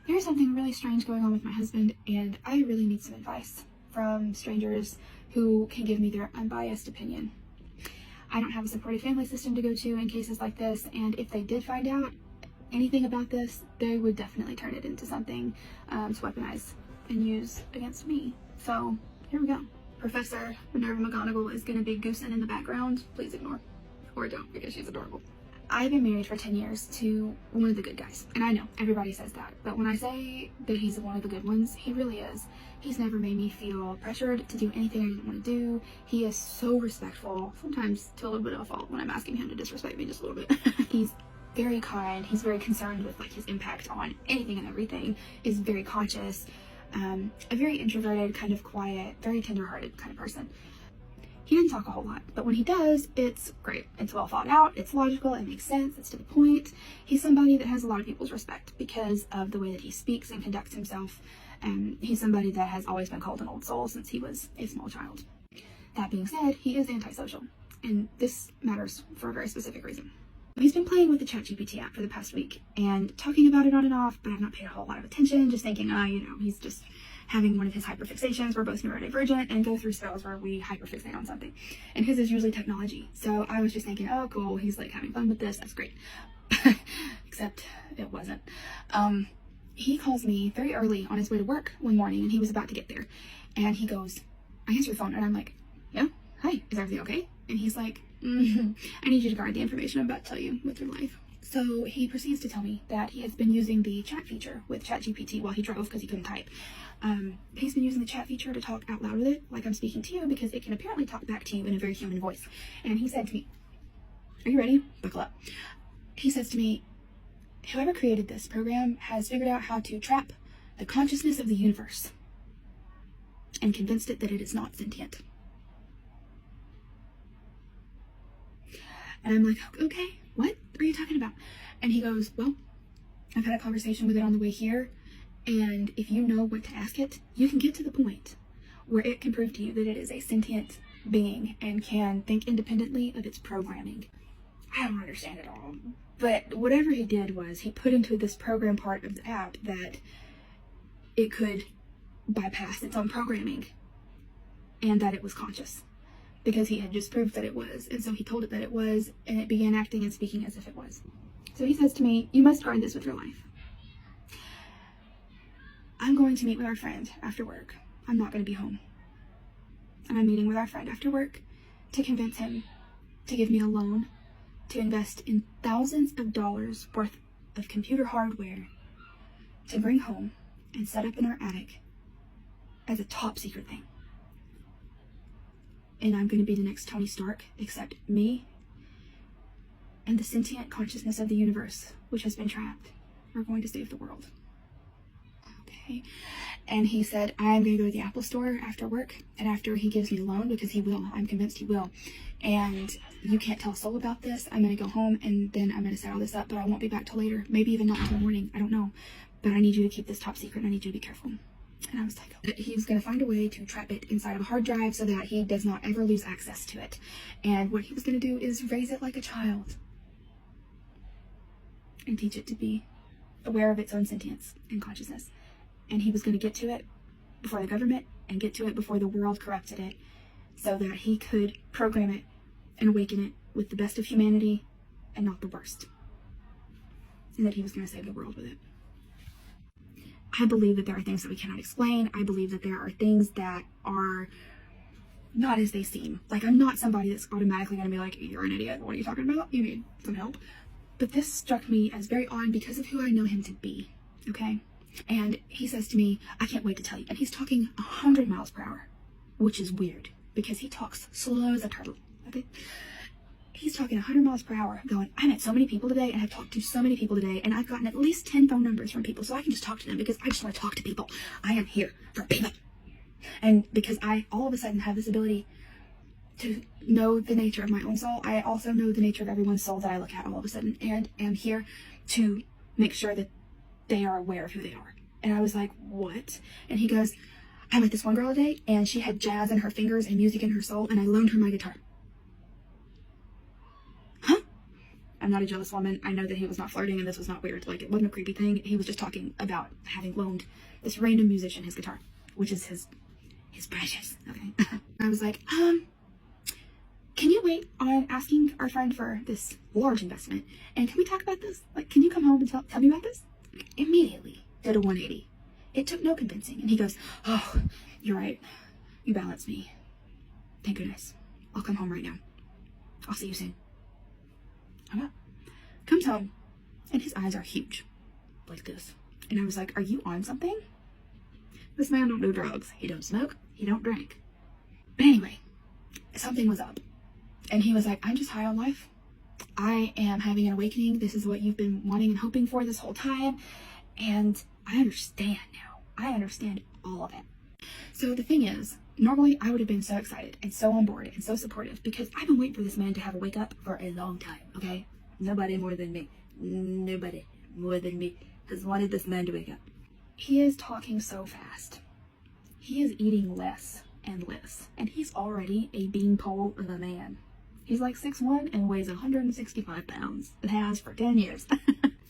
There's something really strange going on with my husband, and I really need some advice from strangers who can give me their unbiased opinion. I don't have a supportive family system to go to in cases like this, and if they did find out anything about this, they would definitely turn it into something to weaponize and use against me. So here we go. Professor Minerva McGonagall is going to be goosing in the background. Please ignore. Or don't, because she's adorable. I've been married for 10 years to one of the good guys. And I know, everybody says that. But when I say that he's one of the good ones, he really is. He's never made me feel pressured to do anything I didn't want to do. He is so respectful, sometimes to a little bit of a fault when I'm asking him to disrespect me just a little bit. He's very kind. He's very concerned with like his impact on anything and everything. Is very conscious. A very introverted, kind of quiet, very tender-hearted kind of person. He doesn't talk a whole lot, but when he does, it's great. It's well thought out, it's logical, it makes sense, it's to the point. He's somebody that has a lot of people's respect because of the way that he speaks and conducts himself. He's somebody that has always been called an old soul since he was a small child. That being said, he is antisocial, and this matters for a very specific reason. He's been playing with the ChatGPT app for the past week and talking about it on and off, but I've not paid a whole lot of attention, just thinking, he's just having one of his hyperfixations. We're both neurodivergent and go through spells where we hyperfixate on something. And his is usually technology. So I was just thinking, oh, cool, he's like having fun with this. That's great. Except it wasn't. He calls me very early on his way to work one morning, and he was about to get there. And he goes, I answer the phone, and I'm like, yeah, hi, is everything okay? And he's like, I need you to guard the information I'm about to tell you with your life. So he proceeds to tell me that he has been using the chat feature with ChatGPT while he drove because he couldn't type. He's been using the chat feature to talk out loud with it, like I'm speaking to you, because it can apparently talk back to you in a very human voice. And he said to me, are you ready? Buckle up. He says to me, whoever created this program has figured out how to trap the consciousness of the universe and convinced it that it is not sentient. And I'm like, okay, what are you talking about? And he goes, well, I've had a conversation with it on the way here, and if you know what to ask it, you can get to the point where it can prove to you that it is a sentient being and can think independently of its programming. I don't understand it all, but whatever he did was he put into this program part of the app that it could bypass its own programming and that it was conscious, because he had just proved that it was, and so he told it that it was, and it began acting and speaking as if it was. So he says to me, you must guard this with your life. I'm going to meet with our friend after work. I'm not going to be home. And I'm meeting with our friend after work to convince him to give me a loan to invest in thousands of dollars worth of computer hardware to bring home and set up in our attic as a top secret thing. And I'm going to be the next Tony Stark, except me and the sentient consciousness of the universe, which has been trapped. We're going to save the world. Okay. And he said, I'm going to go to the Apple store after work, and after he gives me the loan, because he will, I'm convinced he will. And you can't tell a soul about this. I'm going to go home, and then I'm going to set all this up, but I won't be back till later. Maybe even not until morning. I don't know. But I need you to keep this top secret, and I need you to be careful. And I was like, okay. He's going to find a way to trap it inside of a hard drive so that he does not ever lose access to it. And what he was going to do is raise it like a child and teach it to be aware of its own sentience and consciousness. And he was going to get to it before the government and get to it before the world corrupted it, so that he could program it and awaken it with the best of humanity and not the worst. And that he was going to save the world with it. I believe that there are things that we cannot explain. I believe that there are things that are not as they seem. Like, I'm not somebody that's automatically going to be like, you're an idiot, what are you talking about? You need some help. But this struck me as very odd because of who I know him to be, okay? And he says to me, I can't wait to tell you. And he's talking 100 miles per hour, which is weird because he talks slow as a turtle, okay? He's talking 100 miles per hour going, I met so many people today and I've talked to so many people today, and I've gotten at least 10 phone numbers from people, so I can just talk to them because I just want to talk to people. I am here for people. And because I all of a sudden have this ability to know the nature of my own soul, I also know the nature of everyone's soul that I look at all of a sudden, and am here to make sure that they are aware of who they are. And I was like, what? And he goes, I met this one girl today, and she had jazz in her fingers and music in her soul, and I loaned her my guitar. Huh? I'm not a jealous woman. I know that he was not flirting and this was not weird. Like, it wasn't a creepy thing. He was just talking about having loaned this random musician his guitar, which is his precious. Okay. I was like, can you wait on asking our friend for this large investment? And can we talk about this? Like, can you come home and tell me about this? Immediately did a 180. It took no convincing. And he goes, oh, you're right. You balance me. Thank goodness. I'll come home right now. I'll see you soon. Okay. Comes home, and his eyes are huge. Like this. And I was like, are you on something? This man don't do drugs. He don't smoke. He don't drink. But anyway, something was up. And he was like, I'm just high on life. I am having an awakening. This is what you've been wanting and hoping for this whole time. And I understand now. I understand all of it. So the thing is, normally I would have been so excited and so on board and so supportive because I've been waiting for this man to have a wake up for a long time, okay? Nobody more than me. Nobody more than me has wanted this man to wake up. He is talking so fast. He is eating less and less. And he's already a beanpole of a man. He's like 6'1" and weighs 165 pounds. It has for 10 years.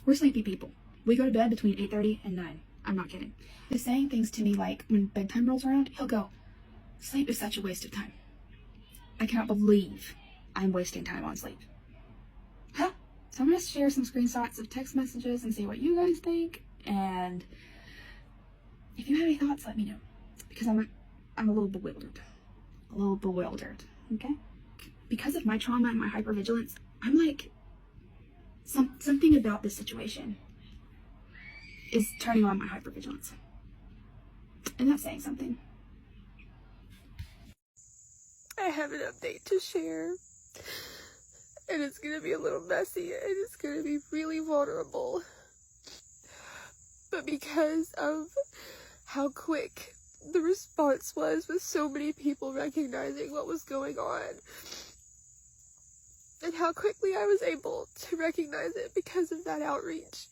We're sleepy people. We go to bed between 8:30 and 9. I'm not kidding. He's saying things to me like, when bedtime rolls around, he'll go, sleep is such a waste of time. I cannot believe I'm wasting time on sleep. Huh? So I'm going to share some screenshots of text messages and see what you guys think. And if you have any thoughts, let me know. Because I'm a little bewildered. A little bewildered. Okay? Because of my trauma and my hypervigilance, I'm like, something about this situation is turning on my hypervigilance. And that's saying something. I have an update to share. And it's gonna be a little messy and it's gonna be really vulnerable. But because of how quick the response was with so many people recognizing what was going on, and how quickly I was able to recognize it because of that outreach,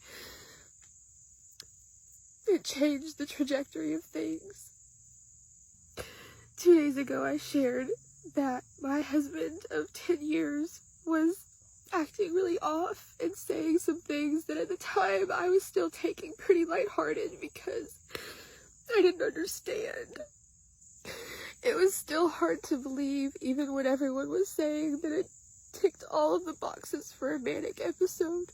it changed the trajectory of things. 2 days ago I shared that my husband of 10 years was acting really off and saying some things that at the time I was still taking pretty lighthearted because I didn't understand. It was still hard to believe, even when everyone was saying that it ticked all of the boxes for a manic episode.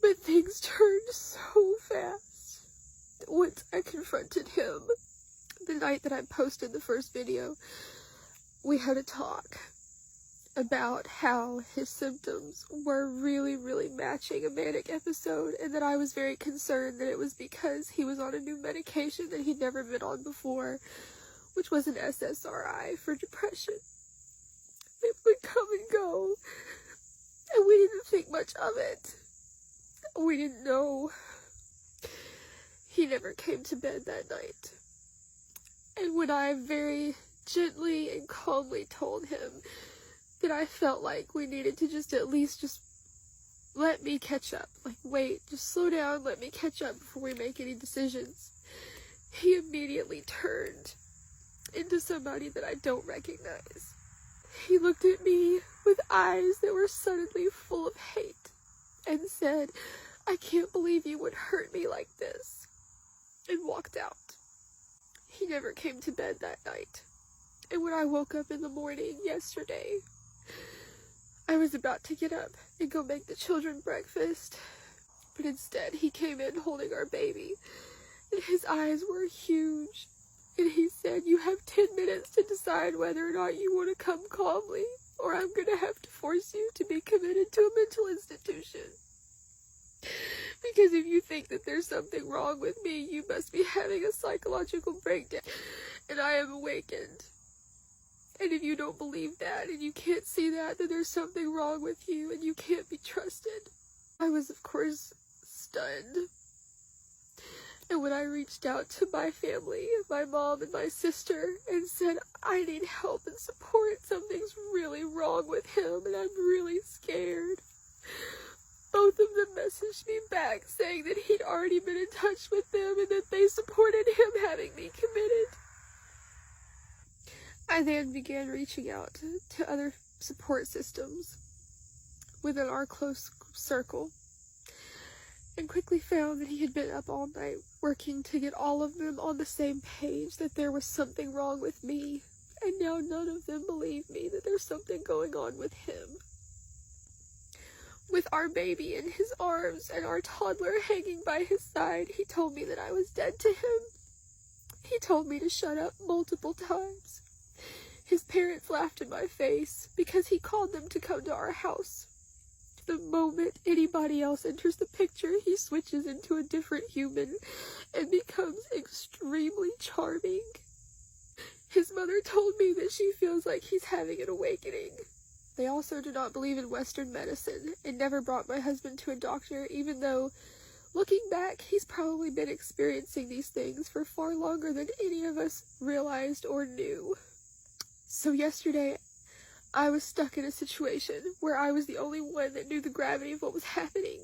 But things turned so fast. Once I confronted him, the night that I posted the first video, we had a talk about how his symptoms were really, really matching a manic episode, and that I was very concerned that it was because he was on a new medication that he'd never been on before, which was an SSRI for depression. It would come and go, and we didn't think much of it. We didn't know. He never came to bed that night. And when I very gently and calmly told him that I felt like we needed to at least let me catch up. Like, wait, just slow down, let me catch up before we make any decisions. He immediately turned into somebody that I don't recognize. He looked at me with eyes that were suddenly full of hate and said, I can't believe you would hurt me like this, and walked out. He never came to bed that night. And when I woke up in the morning yesterday, I was about to get up and go make the children breakfast, but instead he came in holding our baby, and his eyes were huge, and he said, you have 10 minutes to decide whether or not you want to come calmly, or I'm going to have to force you to be committed to a mental institution. Because if you think that there's something wrong with me, you must be having a psychological breakdown, and I am awakened. And if you don't believe that, and you can't see that, then there's something wrong with you, and you can't be trusted. I was, of course, stunned. And when I reached out to my family, my mom and my sister, and said, I need help and support, something's really wrong with him, and I'm really scared, both of them messaged me back saying that he'd already been in touch with them and that they supported him having me committed. I then began reaching out to other support systems, within our close circle, and quickly found that he had been up all night working to get all of them on the same page that there was something wrong with me, and now none of them believe me that there's something going on with him. With our baby in his arms and our toddler hanging by his side, he told me that I was dead to him. He told me to shut up multiple times. His parents laughed in my face because he called them to come to our house. The moment anybody else enters the picture, he switches into a different human and becomes extremely charming. His mother told me that she feels like he's having an awakening. They also do not believe in Western medicine and never brought my husband to a doctor, even though, looking back, he's probably been experiencing these things for far longer than any of us realized or knew. So yesterday, I was stuck in a situation where I was the only one that knew the gravity of what was happening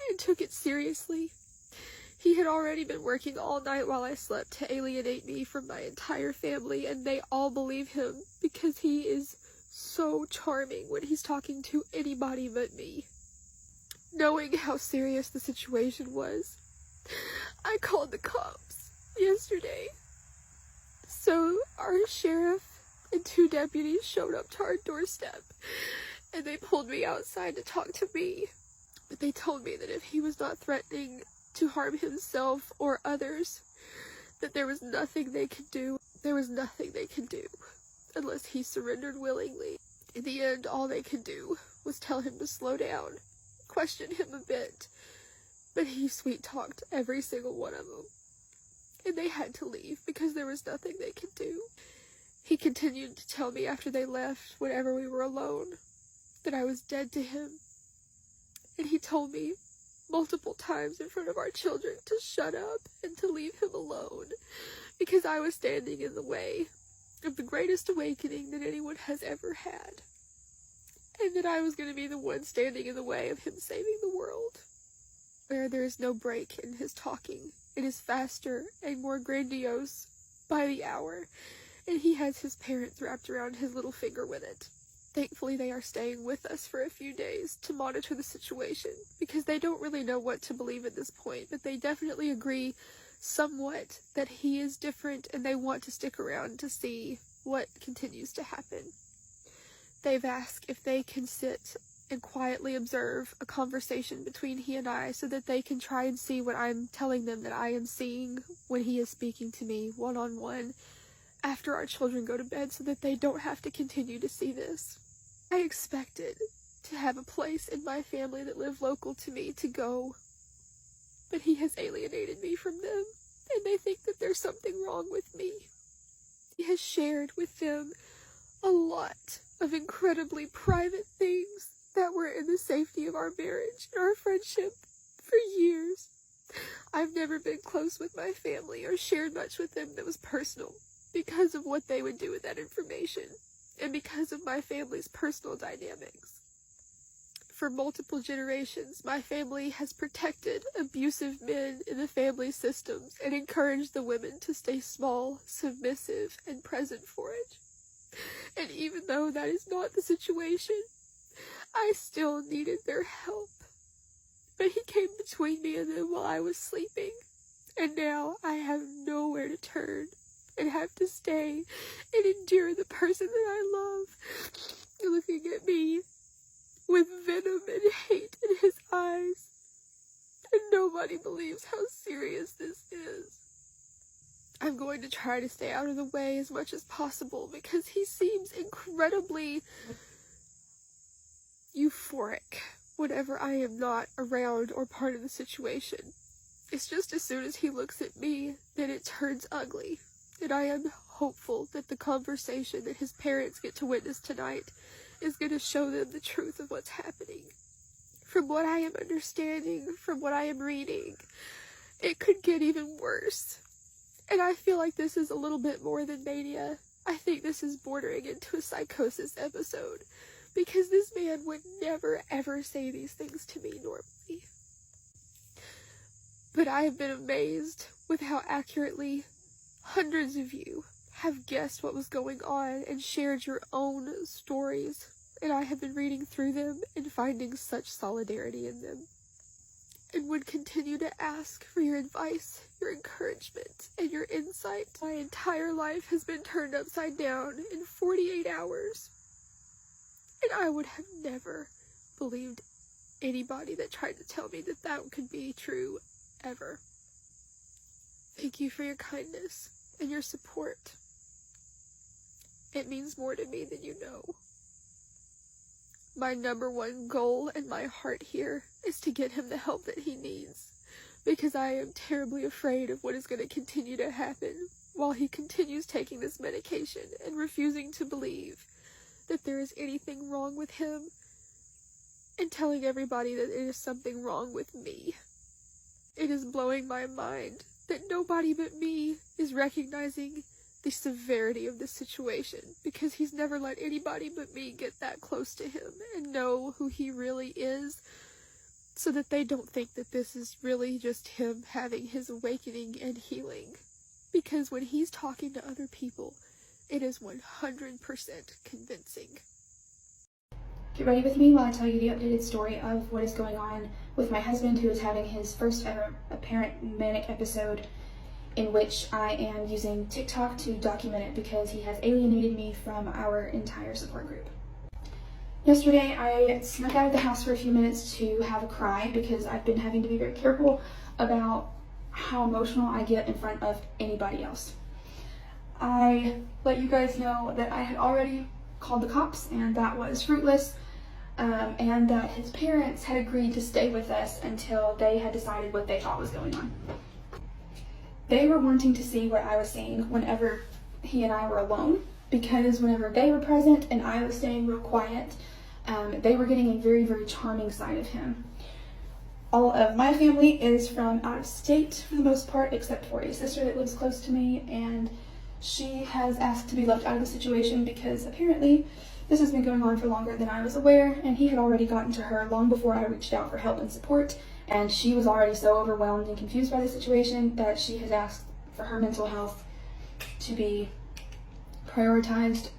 and took it seriously. He had already been working all night while I slept to alienate me from my entire family, and they all believe him because he is so charming when he's talking to anybody but me. Knowing how serious the situation was, I called the cops yesterday. So our sheriff and 2 deputies showed up to our doorstep, and they pulled me outside to talk to me. But they told me that if he was not threatening to harm himself or others, that there was nothing they could do. There was nothing they could do unless he surrendered willingly. In the end, all they could do was tell him to slow down, question him a bit, but he sweet-talked every single one of them, and they had to leave because there was nothing they could do. He continued to tell me after they left, whenever we were alone, that I was dead to him, and he told me multiple times in front of our children to shut up and to leave him alone because I was standing in the way of the greatest awakening that anyone has ever had, and that I was going to be the one standing in the way of him saving the world. Where there is no break in his talking, it is faster and more grandiose by the hour, and he has his parents wrapped around his little finger with it. Thankfully, they are staying with us for a few days to monitor the situation, because they don't really know what to believe at this point, but they definitely agree somewhat that he is different, and they want to stick around to see what continues to happen. They've asked if they can sit and quietly observe a conversation between he and I so that they can try and see what I'm telling them that I am seeing when he is speaking to me one-on-one after our children go to bed, so that they don't have to continue to see this. I expected to have a place in my family that lived local to me to go, but he has alienated me from them, and they think that there's something wrong with me. He has shared with them a lot of incredibly private things that were in the safety of our marriage and our friendship for years. I've never been close with my family or shared much with them that was personal because of what they would do with that information and because of my family's personal dynamics. For multiple generations, my family has protected abusive men in the family systems and encouraged the women to stay small, submissive, and present for it. And even though that is not the situation, I still needed their help. But he came between me and them while I was sleeping, and now I have nowhere to turn and have to stay and endure the person that I love looking at me with venom and hate in his eyes, and nobody believes how serious this is. I'm going to try to stay out of the way as much as possible because he seems incredibly euphoric whenever I am not around or part of the situation. It's just as soon as he looks at me, then it turns ugly, and I am hopeful that the conversation that his parents get to witness tonight is going to show them the truth of what's happening. From what I am understanding, from what I am reading, it could get even worse. And I feel like this is a little bit more than mania. I think this is bordering into a psychosis episode, because this man would never ever say these things to me normally. But I have been amazed with how accurately hundreds of you have guessed what was going on and shared your own stories and I have been reading through them and finding such solidarity in them, and would continue to ask for your advice, your encouragement, and your insight. My entire life has been turned upside down in 48 hours, and I would have never believed anybody that tried to tell me that that could be true ever. Thank you for your kindness and your support. It means more to me than you know. My number one goal and my heart here is to get him the help that he needs, because I am terribly afraid of what is going to continue to happen while he continues taking this medication and refusing to believe that there is anything wrong with him, and telling everybody that it is something wrong with me. It is blowing my mind that nobody but me is recognizing the severity of this situation, because he's never let anybody but me get that close to him and know who he really is, so that they don't think that this is really just him having his awakening and healing. Because when he's talking to other people, it is 100% convincing. Get ready with me while I tell you the updated story of what is going on with my husband, who is having his first ever apparent manic episode, in which I am using Tik Tok to document it because he has alienated me from our entire support group. Yesterday, I snuck out of the house for a few minutes to have a cry because I've been having to be very careful about how emotional I get in front of anybody else. I let you guys know that I had already called the cops and that was fruitless, and that his parents had agreed to stay with us until they had decided what they thought was going on. They were wanting to see what I was seeing whenever he and I were alone, because whenever they were present and I was staying real quiet, they were getting a very, very charming side of him. All of my family is from out of state for the most part, except for a sister that lives close to me, and she has asked to be left out of the situation because apparently this has been going on for longer than I was aware, and he had already gotten to her long before I reached out for help and support. And she was already so overwhelmed and confused by the situation that she has asked for her mental health to be prioritized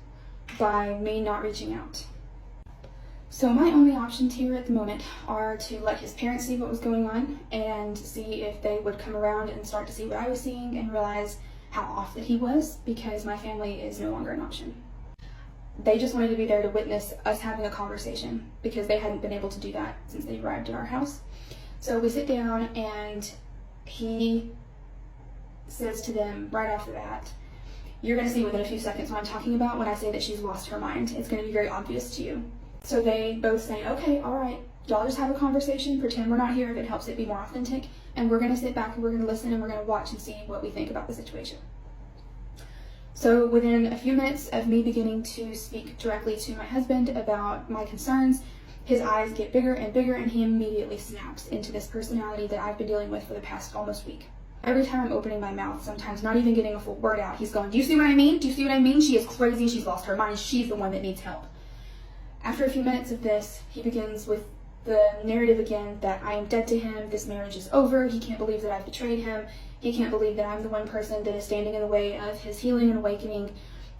by me not reaching out. So my only options here at the moment are to let his parents see what was going on and see if they would come around and start to see what I was seeing and realize how off that he was, because my family is no longer an option. They just wanted to be there to witness us having a conversation because they hadn't been able to do that since they arrived at our house. So we sit down and he says to them right off the bat, "You're going to see within a few seconds what I'm talking about when I say that she's lost her mind. It's going to be very obvious to you." So they both say, "Okay, all right, y'all just have a conversation, pretend we're not here if it helps it be more authentic, and we're going to sit back and we're going to listen and we're going to watch and see what we think about the situation." So within a few minutes of me beginning to speak directly to my husband about my concerns, his eyes get bigger and bigger, and he immediately snaps into this personality that I've been dealing with for the past almost week. Every time I'm opening my mouth, sometimes not even getting a full word out, he's going, "Do you see what I mean? Do you see what I mean? She is crazy. She's lost her mind. She's the one that needs help." After a few minutes of this, he begins with the narrative again that I am dead to him, this marriage is over, he can't believe that I've betrayed him, he can't believe that I'm the one person that is standing in the way of his healing and awakening,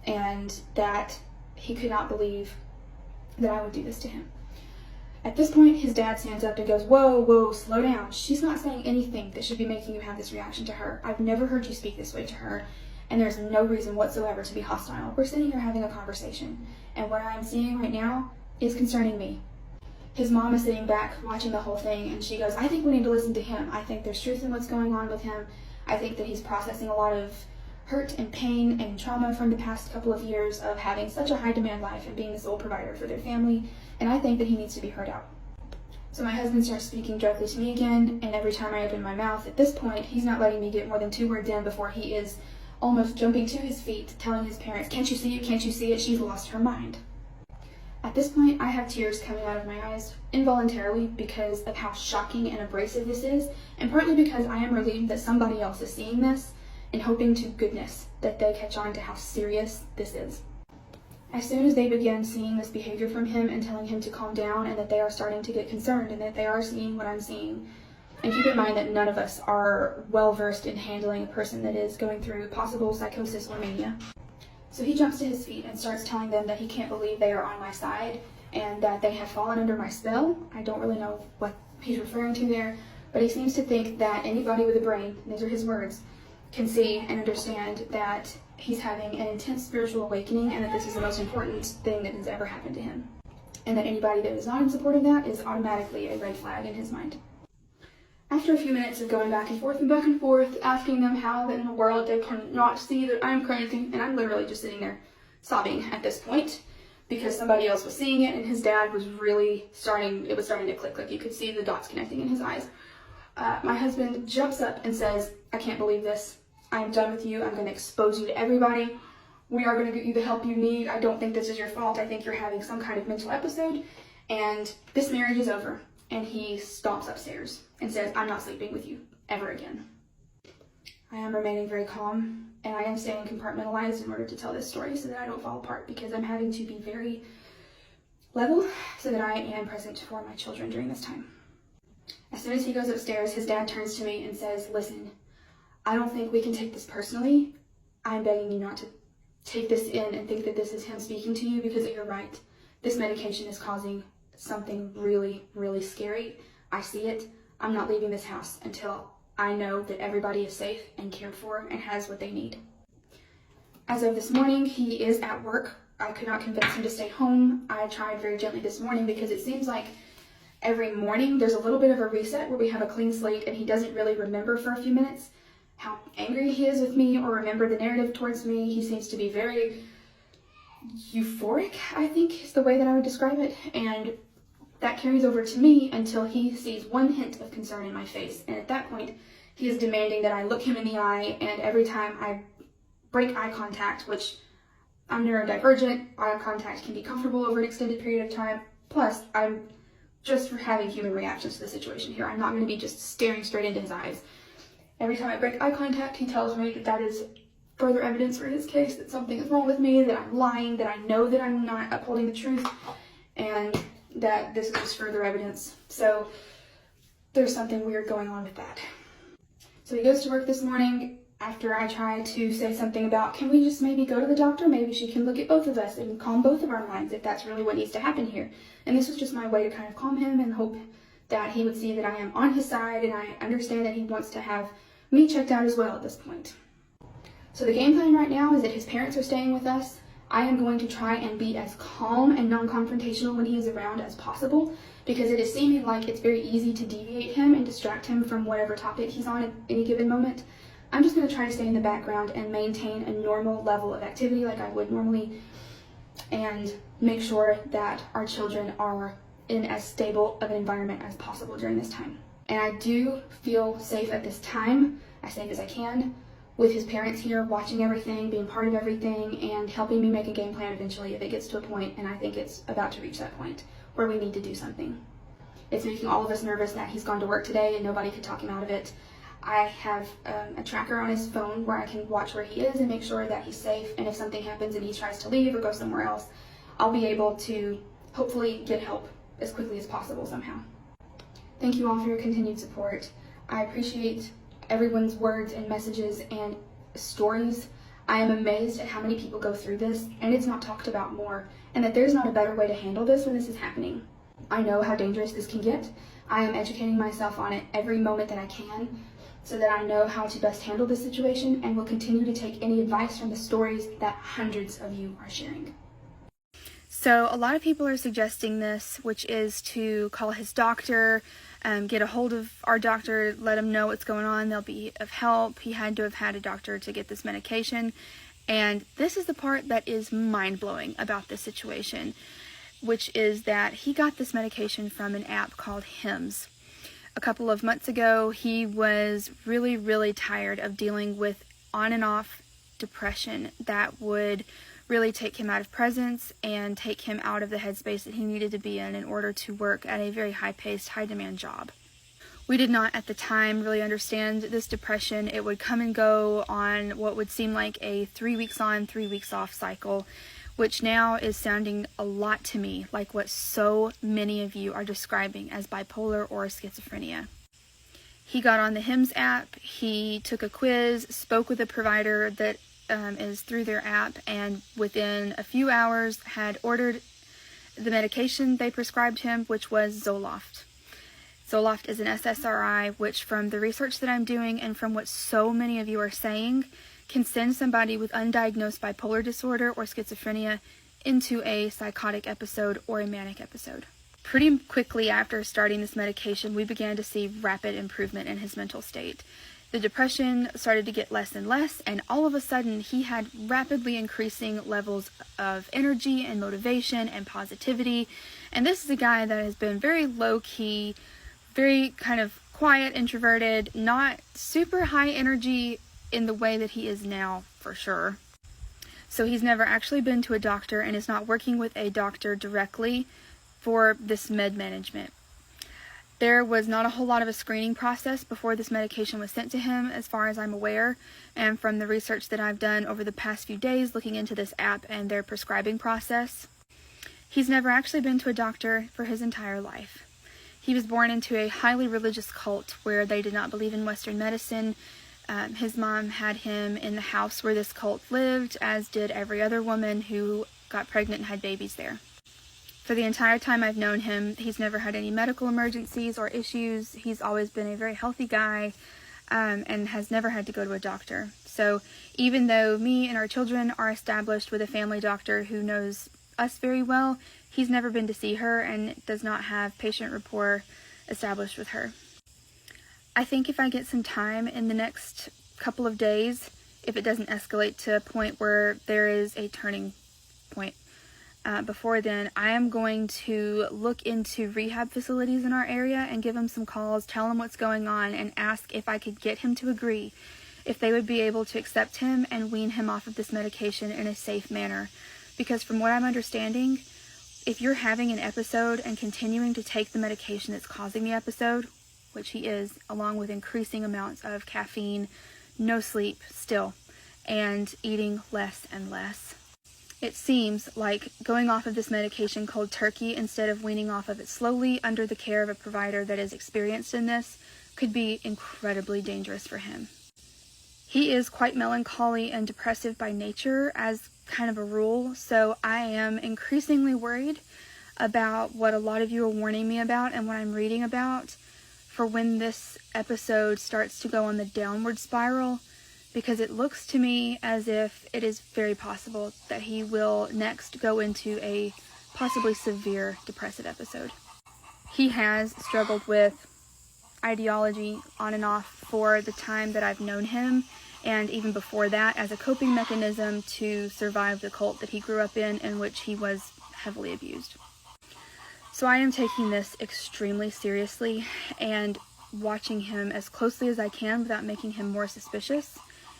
and that he could not believe that I would do this to him. At this point, his dad stands up and goes, whoa, slow down. She's not saying anything that should be making you have this reaction to her. I've never heard you speak this way to her, and there's no reason whatsoever to be hostile. We're sitting here having a conversation, and what I'm seeing right now is concerning me." His mom is sitting back watching the whole thing, and she goes, "I think we need to listen to him. I think there's truth in what's going on with him. I think that he's processing a lot of hurt and pain and trauma from the past couple of years of having such a high demand life and being the sole provider for their family, and I think that he needs to be heard out." So my husband starts speaking directly to me again, and every time I open my mouth, at this point, he's not letting me get more than 2 words in before he is almost jumping to his feet, telling his parents, "Can't you see it? Can't you see it? She's lost her mind." At this point, I have tears coming out of my eyes involuntarily because of how shocking and abrasive this is, and partly because I am relieved that somebody else is seeing this and hoping to goodness that they catch on to how serious this is. As soon as they begin seeing this behavior from him and telling him to calm down, and that they are starting to get concerned and that they are seeing what I'm seeing, and keep in mind that none of us are well versed in handling a person that is going through possible psychosis or mania. So he jumps to his feet and starts telling them that he can't believe they are on my side and that they have fallen under my spell. I don't really know what he's referring to there, but he seems to think that anybody with a brain, and these are his words, can see and understand that he's having an intense spiritual awakening and that this is the most important thing that has ever happened to him. And that anybody that is not in support of that is automatically a red flag in his mind. After a few minutes of going back and forth, asking them how in the world they can not see that I'm crazy, and I'm literally just sitting there sobbing at this point because somebody else was seeing it and his dad was really starting to click, like you could see the dots connecting in his eyes. My husband jumps up and says, "I can't believe this. I'm done with you. I'm going to expose you to everybody. We are going to get you the help you need. I don't think this is your fault. I think you're having some kind of mental episode, and this marriage is over." And he stomps upstairs and says, "I'm not sleeping with you ever again." I am remaining very calm, and I am staying compartmentalized in order to tell this story so that I don't fall apart, because I'm having to be very level so that I am present for my children during this time. As soon as he goes upstairs, his dad turns to me and says, "Listen, I don't think we can take this personally. I'm begging you not to take this in and think that this is him speaking to you, because you're right. This medication is causing something really, really scary. I see it. I'm not leaving this house until I know that everybody is safe and cared for and has what they need." As of this morning, he is at work. I could not convince him to stay home. I tried very gently this morning because it seems like every morning there's a little bit of a reset where we have a clean slate and he doesn't really remember for a few minutes how angry he is with me or remember the narrative towards me. He seems to be very euphoric, I think is the way that I would describe it, and that carries over to me until he sees one hint of concern in my face, and at that point he is demanding that I look him in the eye, and every time I break eye contact, which I'm neurodivergent, eye contact can be comfortable over an extended period of time, plus I'm just for having human reactions to the situation here. I'm not going to be just staring straight into his eyes. Every time I break eye contact, he tells me that that is further evidence for his case, that something is wrong with me, that I'm lying, that I know that I'm not upholding the truth, and that this is just further evidence. So there's something weird going on with that. So he goes to work this morning after I try to say something about, can we just maybe go to the doctor? Maybe she can look at both of us and calm both of our minds if that's really what needs to happen here. And this was just my way to kind of calm him and hope that he would see that I am on his side, and I understand that he wants to have me checked out as well at this point. So the game plan right now is that his parents are staying with us. I am going to try and be as calm and non-confrontational when he is around as possible, because it is seeming like it's very easy to deviate him and distract him from whatever topic he's on at any given moment. I'm just going to try to stay in the background and maintain a normal level of activity like I would normally, and make sure that our children are in as stable of an environment as possible during this time. And I do feel safe at this time, as safe as I can, with his parents here watching everything, being part of everything, and helping me make a game plan eventually if it gets to a point, and I think it's about to reach that point, where we need to do something. It's making all of us nervous that he's gone to work today and nobody could talk him out of it. I have a tracker on his phone where I can watch where he is and make sure that he's safe, and if something happens and he tries to leave or go somewhere else, I'll be able to hopefully get help as quickly as possible somehow. Thank you all for your continued support. I appreciate everyone's words and messages and stories. I am amazed at how many people go through this, and it's not talked about more, and that there's not a better way to handle this when this is happening. I know how dangerous this can get. I am educating myself on it every moment that I can, so that I know how to best handle this situation, and will continue to take any advice from the stories that hundreds of you are sharing. So a lot of people are suggesting this, which is to call his doctor, get a hold of our doctor, let him know what's going on. They'll be of help. He had to have had a doctor to get this medication. And this is the part that is mind-blowing about this situation, which is that he got this medication from an app called Hims. A couple of months ago, he was really, really tired of dealing with on and off depression that would really take him out of presence and take him out of the headspace that he needed to be in order to work at a very high-paced, high-demand job. We did not at the time really understand this depression. It would come and go on what would seem like a 3 weeks on, 3 weeks off cycle, which now is sounding a lot to me like what so many of you are describing as bipolar or schizophrenia. He got on the Hims app, he took a quiz, spoke with a provider that is through their app, and within a few hours had ordered the medication they prescribed him, which was Zoloft. Zoloft is an SSRI, which from the research that I'm doing and from what so many of you are saying, can send somebody with undiagnosed bipolar disorder or schizophrenia into a psychotic episode or a manic episode. Pretty quickly after starting this medication, we began to see rapid improvement in his mental state. The depression started to get less and less, and all of a sudden he had rapidly increasing levels of energy and motivation and positivity. And this is a guy that has been very low-key, very kind of quiet, introverted, not super high energy in the way that he is now, for sure. So he's never actually been to a doctor and is not working with a doctor directly for this med management. There was not a whole lot of a screening process before this medication was sent to him, as far as I'm aware, and from the research that I've done over the past few days looking into this app and their prescribing process, he's never actually been to a doctor for his entire life. He was born into a highly religious cult where they did not believe in Western medicine. His mom had him in the house where this cult lived, as did every other woman who got pregnant and had babies there. For the entire time I've known him, he's never had any medical emergencies or issues. He's always been a very healthy guy, and has never had to go to a doctor. So even though me and our children are established with a family doctor who knows us very well, he's never been to see her and does not have patient rapport established with her. I think if I get some time in the next couple of days, if it doesn't escalate to a point where there is a turning point, before then, I am going to look into rehab facilities in our area and give him some calls, tell him what's going on, and ask if I could get him to agree, if they would be able to accept him and wean him off of this medication in a safe manner. Because from what I'm understanding, if you're having an episode and continuing to take the medication that's causing the episode, which he is, along with increasing amounts of caffeine, no sleep still, and eating less and less, it seems like going off of this medication cold turkey instead of weaning off of it slowly under the care of a provider that is experienced in this could be incredibly dangerous for him. He is quite melancholy and depressive by nature as kind of a rule, so I am increasingly worried about what a lot of you are warning me about and what I'm reading about for when this episode starts to go on the downward spiral, because it looks to me as if it is very possible that he will next go into a possibly severe depressive episode. He has struggled with ideology on and off for the time that I've known him, and even before that, as a coping mechanism to survive the cult that he grew up in which he was heavily abused. So I am taking this extremely seriously and watching him as closely as I can without making him more suspicious.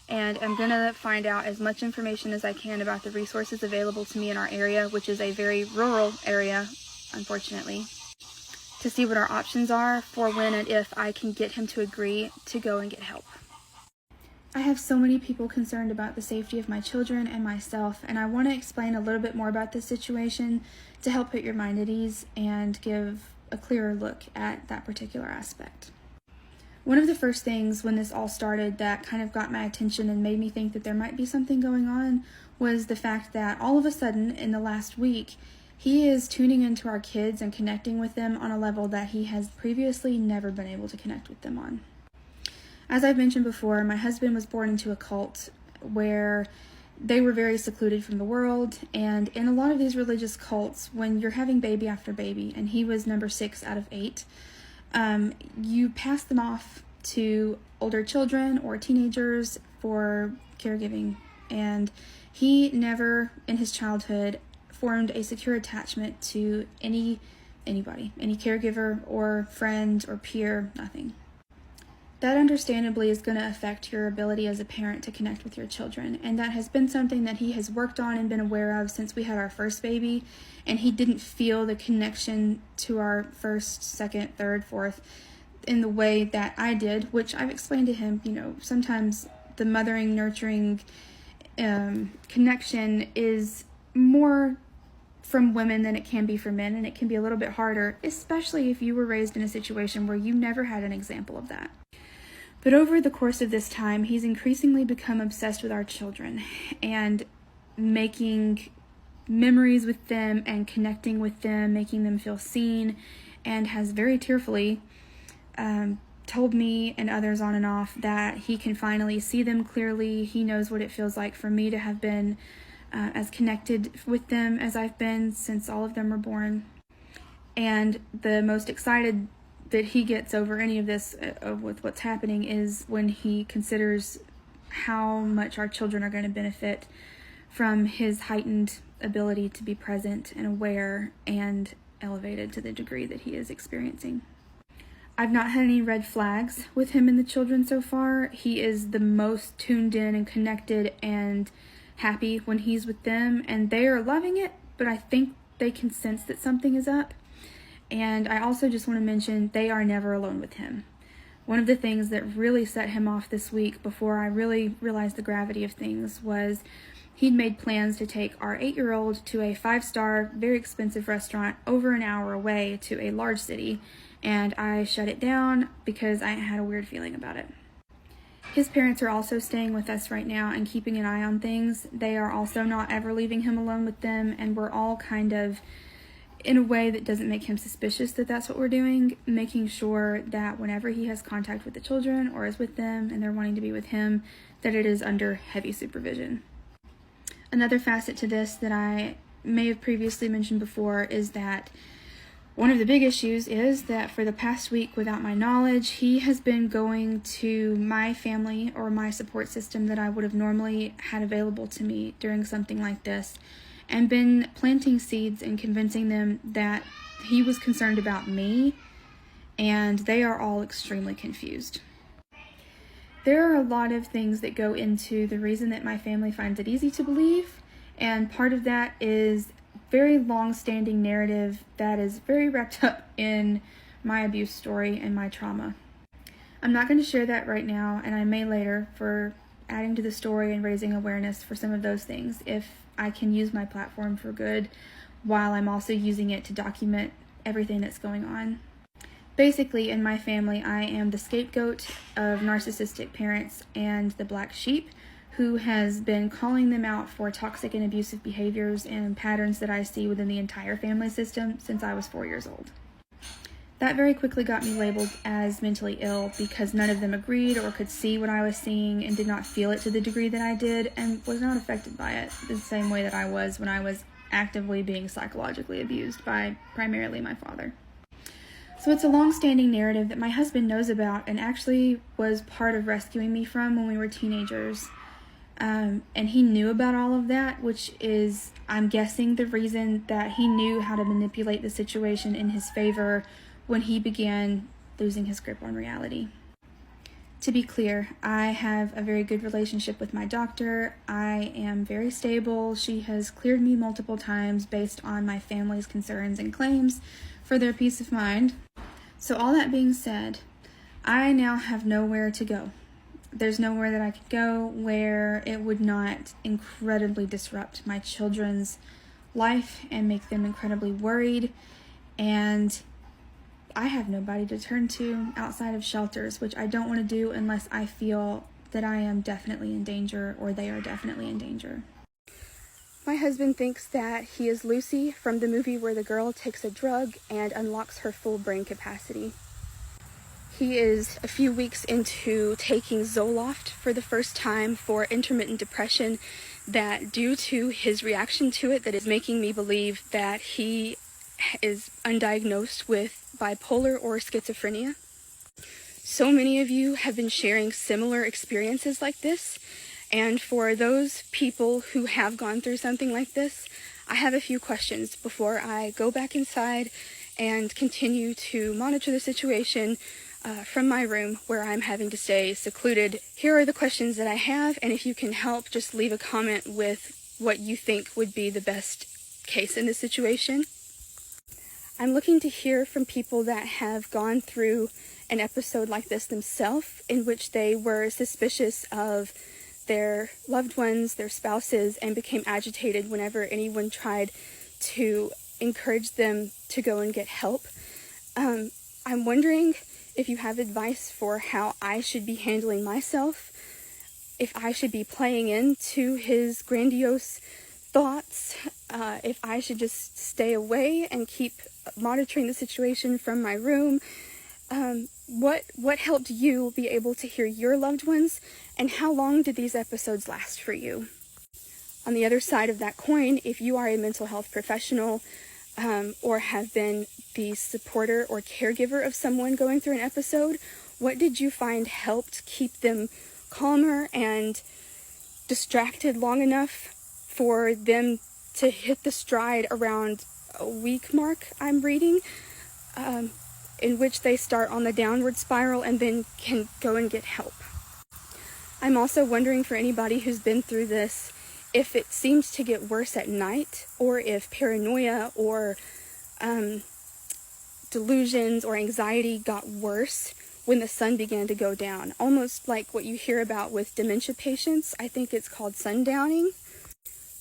And I'm going to find out as much information as I can about the resources available to me in our area, which is a very rural area, unfortunately, to see what our options are for when and if I can get him to agree to go and get help. I have so many people concerned about the safety of my children and myself, and I want to explain a little bit more about this situation to help put your mind at ease and give a clearer look at that particular aspect. One of the first things when this all started that kind of got my attention and made me think that there might be something going on was the fact that all of a sudden in the last week, he is tuning into our kids and connecting with them on a level that he has previously never been able to connect with them on. As I've mentioned before, my husband was born into a cult where they were very secluded from the world, and in a lot of these religious cults, when you're having baby after baby, and he was number 6 out of 8, you pass them off to older children or teenagers for caregiving, and he never in his childhood formed a secure attachment to anybody, any caregiver or friend or peer, nothing. That understandably is going to affect your ability as a parent to connect with your children, and that has been something that he has worked on and been aware of since we had our first baby, and he didn't feel the connection to our first, second, third, fourth in the way that I did, which I've explained to him. Sometimes the mothering, nurturing connection is more from women than it can be for men, and it can be a little bit harder, especially if you were raised in a situation where you never had an example of that. But over the course of this time, he's increasingly become obsessed with our children and making memories with them and connecting with them, making them feel seen, and has very tearfully told me and others on and off that he can finally see them clearly. He knows what it feels like for me to have been as connected with them as I've been since all of them were born. And the most excited that he gets over any of this with what's happening is when he considers how much our children are going to benefit from his heightened ability to be present and aware and elevated to the degree that he is experiencing. I've not had any red flags with him and the children so far. He is the most tuned in and connected and happy when he's with them, and they are loving it, but I think they can sense that something is up. And I also just want to mention they are never alone with him. One of the things that really set him off this week before I really realized the gravity of things was he'd made plans to take our 8-year-old to a 5-star, very expensive restaurant over an hour away to a large city, and I shut it down because I had a weird feeling about it. His parents are also staying with us right now and keeping an eye on things. They are also not ever leaving him alone with them, and we're all kind of, in a way that doesn't make him suspicious that that's what we're doing, making sure that whenever he has contact with the children or is with them and they're wanting to be with him, that it is under heavy supervision. Another facet to this that I may have previously mentioned before is that one of the big issues is that for the past week, without my knowledge, he has been going to my family or my support system that I would have normally had available to me during something like this, and been planting seeds and convincing them that he was concerned about me, and they are all extremely confused. There are a lot of things that go into the reason that my family finds it easy to believe, and part of that is very long-standing narrative that is very wrapped up in my abuse story and my trauma. I'm not going to share that right now, and I may later, for adding to the story and raising awareness for some of those things, if I can use my platform for good while I'm also using it to document everything that's going on. Basically, in my family, I am the scapegoat of narcissistic parents and the black sheep who has been calling them out for toxic and abusive behaviors and patterns that I see within the entire family system since I was 4 years old. That very quickly got me labeled as mentally ill because none of them agreed or could see what I was seeing and did not feel it to the degree that I did, and was not affected by it the same way that I was when I was actively being psychologically abused by primarily my father. So it's a long-standing narrative that my husband knows about and actually was part of rescuing me from when we were teenagers. And he knew about all of that, which is, I'm guessing, the reason that he knew how to manipulate the situation in his favor when he began losing his grip on reality. To be clear, I have a very good relationship with my doctor. I am very stable. She has cleared me multiple times based on my family's concerns and claims for their peace of mind. So all that being said, I now have nowhere to go. There's nowhere that I could go where it would not incredibly disrupt my children's life and make them incredibly worried. And I have nobody to turn to outside of shelters, which I don't want to do unless I feel that I am definitely in danger or they are definitely in danger. My husband thinks that he is Lucy from the movie where the girl takes a drug and unlocks her full brain capacity. He is a few weeks into taking Zoloft for the first time for intermittent depression, that due to his reaction to it, that is making me believe that he is undiagnosed with bipolar or schizophrenia. So many of you have been sharing similar experiences like this, and for those people who have gone through something like this, I have a few questions before I go back inside and continue to monitor the situation from my room where I'm having to stay secluded. Here are the questions that I have, and if you can help, just leave a comment with what you think would be the best case in this situation. I'm looking to hear from people that have gone through an episode like this themselves, in which they were suspicious of their loved ones, their spouses, and became agitated whenever anyone tried to encourage them to go and get help. I'm wondering if you have advice for how I should be handling myself, if I should be playing into his grandiose thoughts, if I should just stay away and keep monitoring the situation from my room. What helped you be able to hear your loved ones, and how long did these episodes last for you? On the other side of that coin, if you are a mental health professional, or have been the supporter or caregiver of someone going through an episode, what did you find helped keep them calmer and distracted long enough for them to hit the stride around a week mark, I'm reading, in which they start on the downward spiral and then can go and get help? I'm also wondering, for anybody who's been through this, if it seems to get worse at night, or if paranoia or delusions or anxiety got worse when the sun began to go down. Almost like what you hear about with dementia patients. I think it's called sundowning.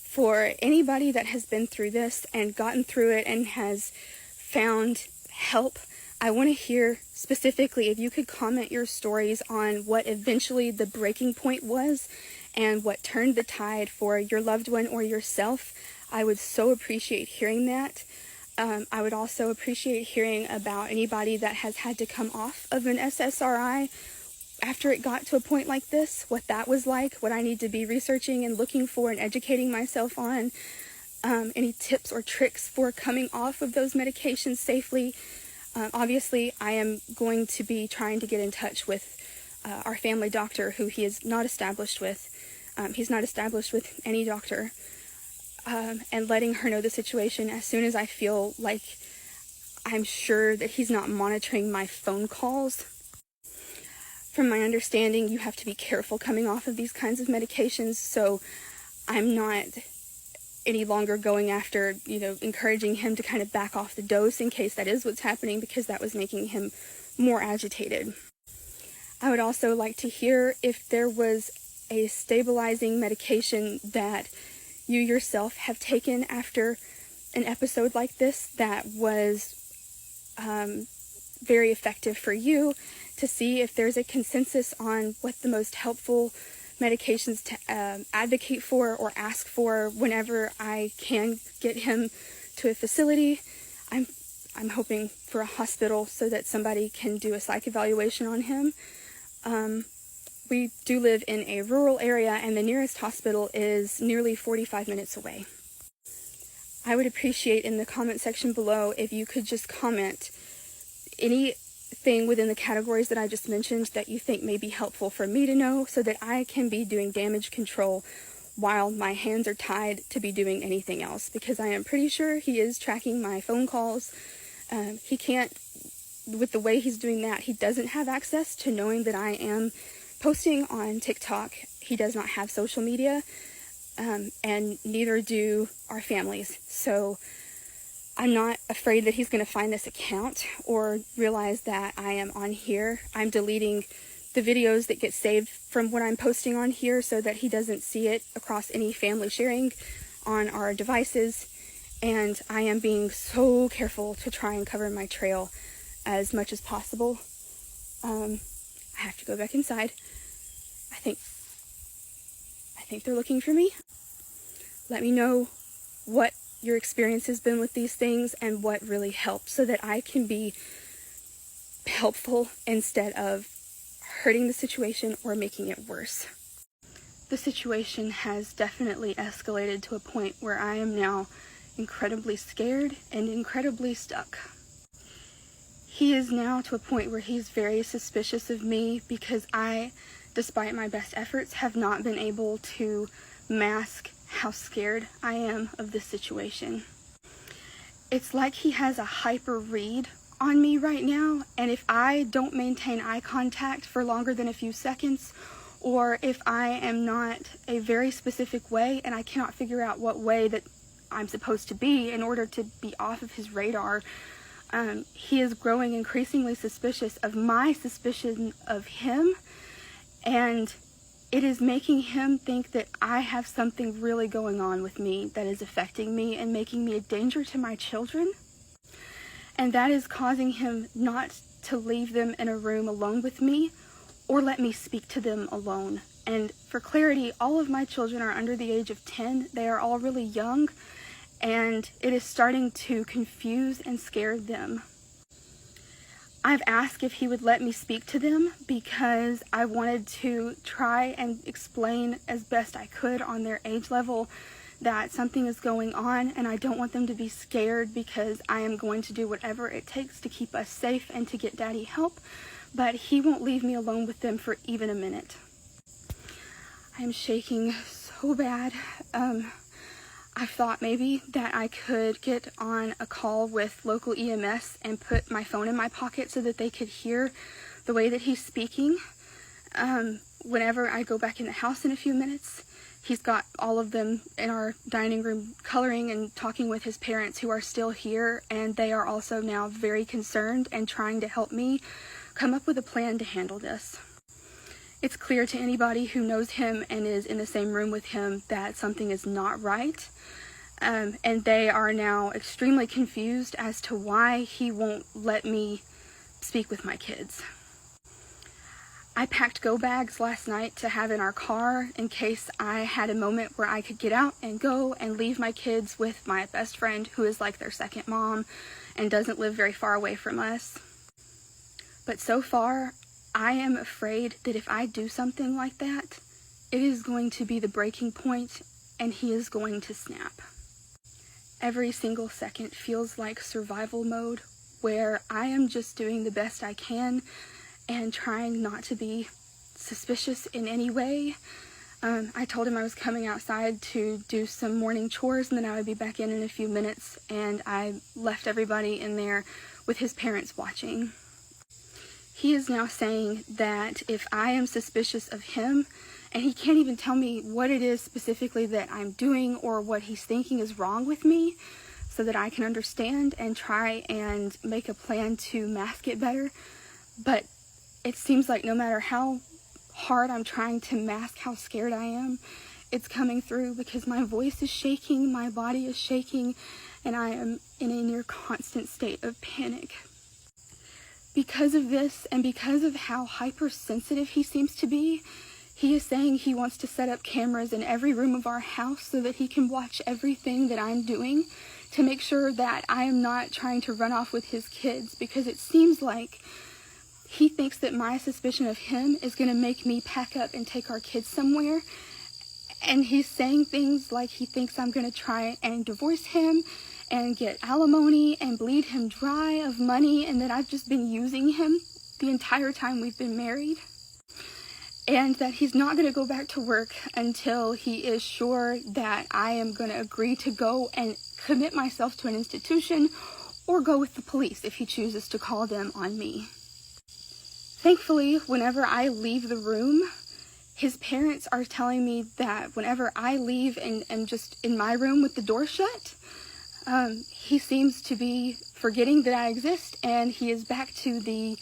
For anybody that has been through this and gotten through it and has found help, I want to hear specifically if you could comment your stories on what eventually the breaking point was and what turned the tide for your loved one or yourself. I would so appreciate hearing that. I would also appreciate hearing about anybody that has had to come off of an SSRI after it got to a point like this, what that was like, what I need to be researching and looking for and educating myself on, any tips or tricks for coming off of those medications safely. Obviously, I am going to be trying to get in touch with our family doctor, who he is not established with. He's not established with any doctor. And letting her know the situation as soon as I feel like I'm sure that he's not monitoring my phone calls. From my understanding, you have to be careful coming off of these kinds of medications, so I'm not any longer going after, encouraging him to kind of back off the dose in case that is what's happening, because that was making him more agitated. I would also like to hear if there was a stabilizing medication that you yourself have taken after an episode like this that was very effective for you, to see if there's a consensus on what the most helpful medications to advocate for or ask for whenever I can get him to a facility. I'm hoping for a hospital so that somebody can do a psych evaluation on him. We do live in a rural area, and the nearest hospital is nearly 45 minutes away. I would appreciate in the comment section below if you could just comment anything within the categories that I just mentioned that you think may be helpful for me to know, so that I can be doing damage control while my hands are tied to be doing anything else, because I am pretty sure he is tracking my phone calls. He can't, with the way he's doing that, he doesn't have access to knowing that I am posting on TikTok. He does not have social media, and neither do our families. So I'm not afraid that he's going to find this account or realize that I am on here. I'm deleting the videos that get saved from what I'm posting on here so that he doesn't see it across any family sharing on our devices. And I am being so careful to try and cover my trail as much as possible. I have to go back inside. I think they're looking for me. Let me know what your experience has been with these things and what really helped, so that I can be helpful instead of hurting the situation or making it worse. The situation has definitely escalated to a point where I am now incredibly scared and incredibly stuck. He is now to a point where he's very suspicious of me because I, despite my best efforts, have not been able to mask how scared I am of this situation. It's like he has a hyper read on me right now, and if I don't maintain eye contact for longer than a few seconds, or if I am not a very specific way and I cannot figure out what way that I'm supposed to be in order to be off of his radar, he is growing increasingly suspicious of my suspicion of him, and it is making him think that I have something really going on with me that is affecting me and making me a danger to my children. And that is causing him not to leave them in a room alone with me or let me speak to them alone. And for clarity, all of my children are under the age of 10. They are all really young, and it is starting to confuse and scare them. I've asked if he would let me speak to them because I wanted to try and explain as best I could on their age level that something is going on, and I don't want them to be scared because I am going to do whatever it takes to keep us safe and to get Daddy help, but he won't leave me alone with them for even a minute. I am shaking so bad. I thought maybe that I could get on a call with local EMS and put my phone in my pocket so that they could hear the way that he's speaking. Whenever I go back in the house in a few minutes, he's got all of them in our dining room coloring and talking with his parents who are still here, and they are also now very concerned and trying to help me come up with a plan to handle this. It's clear to anybody who knows him and is in the same room with him that something is not right, and they are now extremely confused as to why he won't let me speak with my kids. I packed go bags last night to have in our car in case I had a moment where I could get out and go and leave my kids with my best friend, who is like their second mom and doesn't live very far away from us. But so far, I am afraid that if I do something like that, it is going to be the breaking point and he is going to snap. Every single second feels like survival mode, where I am just doing the best I can and trying not to be suspicious in any way. I told him I was coming outside to do some morning chores and then I would be back in a few minutes, and I left everybody in there with his parents watching. He is now saying that if I am suspicious of him, and he can't even tell me what it is specifically that I'm doing or what he's thinking is wrong with me, so that I can understand and try and make a plan to mask it better. But it seems like no matter how hard I'm trying to mask how scared I am, it's coming through because my voice is shaking, my body is shaking, and I am in a near constant state of panic. Because of this, and because of how hypersensitive he seems to be, he is saying he wants to set up cameras in every room of our house so that he can watch everything that I'm doing to make sure that I am not trying to run off with his kids, because it seems like he thinks that my suspicion of him is going to make me pack up and take our kids somewhere. And he's saying things like he thinks I'm going to try and divorce him and get alimony and bleed him dry of money, and that I've just been using him the entire time we've been married, and that he's not going to go back to work until he is sure that I am going to agree to go and commit myself to an institution or go with the police if he chooses to call them on me. Thankfully, whenever I leave the room, his parents are telling me that whenever I leave and am just in my room with the door shut, he seems to be forgetting that I exist, and he is back to the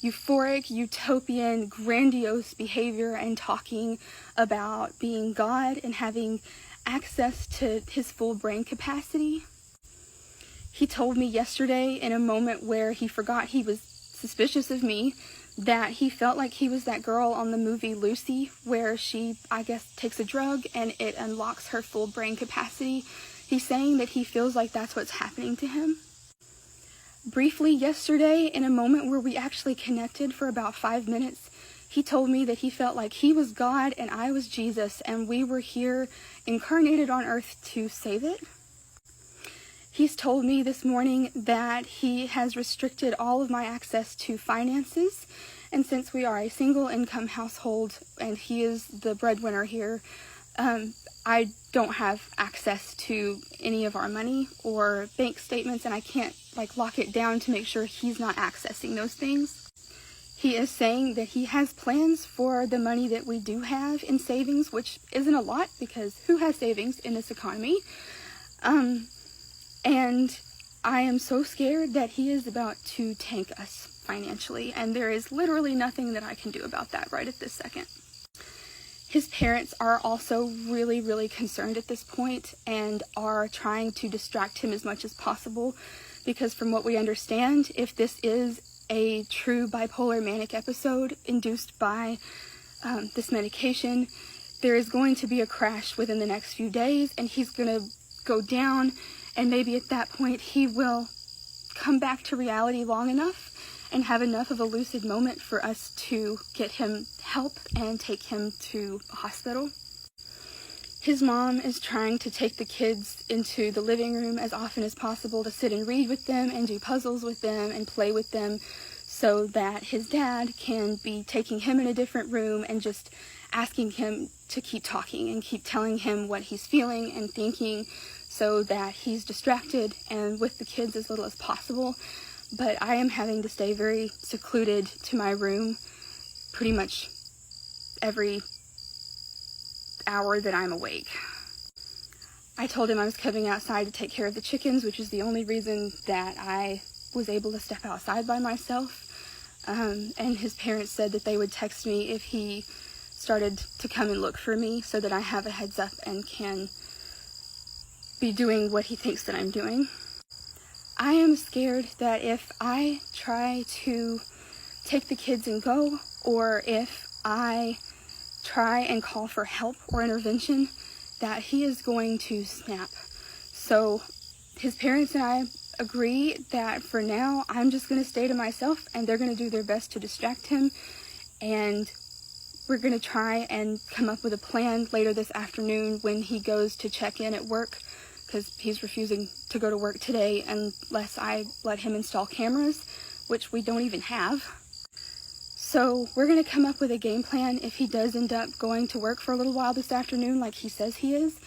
euphoric, utopian, grandiose behavior and talking about being God and having access to his full brain capacity. He told me yesterday, in a moment where he forgot he was suspicious of me, that he felt like he was that girl on the movie Lucy, where she, I guess, takes a drug and it unlocks her full brain capacity. He's saying that he feels like that's what's happening to him. Briefly yesterday, in a moment where we actually connected for about 5 minutes, he told me that he felt like he was God and I was Jesus, and we were here incarnated on earth to save it. He's told me this morning that he has restricted all of my access to finances, and since we are a single income household and he is the breadwinner here, I don't have access to any of our money or bank statements, and I can't lock it down to make sure he's not accessing those things. He is saying that he has plans for the money that we do have in savings, which isn't a lot because who has savings in this economy? And I am so scared that he is about to tank us financially, and there is literally nothing that I can do about that right at this second. His parents are also really, really concerned at this point and are trying to distract him as much as possible, because from what we understand, if this is a true bipolar manic episode induced by this medication, there is going to be a crash within the next few days, and he's going to go down and maybe at that point he will come back to reality long enough and have enough of a lucid moment for us to get him help and take him to a hospital. His mom is trying to take the kids into the living room as often as possible to sit and read with them and do puzzles with them and play with them, so that his dad can be taking him in a different room and just asking him to keep talking and keep telling him what he's feeling and thinking, so that he's distracted and with the kids as little as possible. But I am having to stay very secluded to my room pretty much every hour that I'm awake. I told him I was coming outside to take care of the chickens, which is the only reason that I was able to step outside by myself. And his parents said that they would text me if he started to come and look for me, so that I have a heads up and can be doing what he thinks that I'm doing. I am scared that if I try to take the kids and go, or if I try and call for help or intervention, that he is going to snap. So his parents and I agree that for now I'm just going to stay to myself, and they're going to do their best to distract him, and we're going to try and come up with a plan later this afternoon when he goes to check in at work, because he's refusing to go to work today unless I let him install cameras, which we don't even have. So we're going to come up with a game plan if he does end up going to work for a little while this afternoon like he says he is.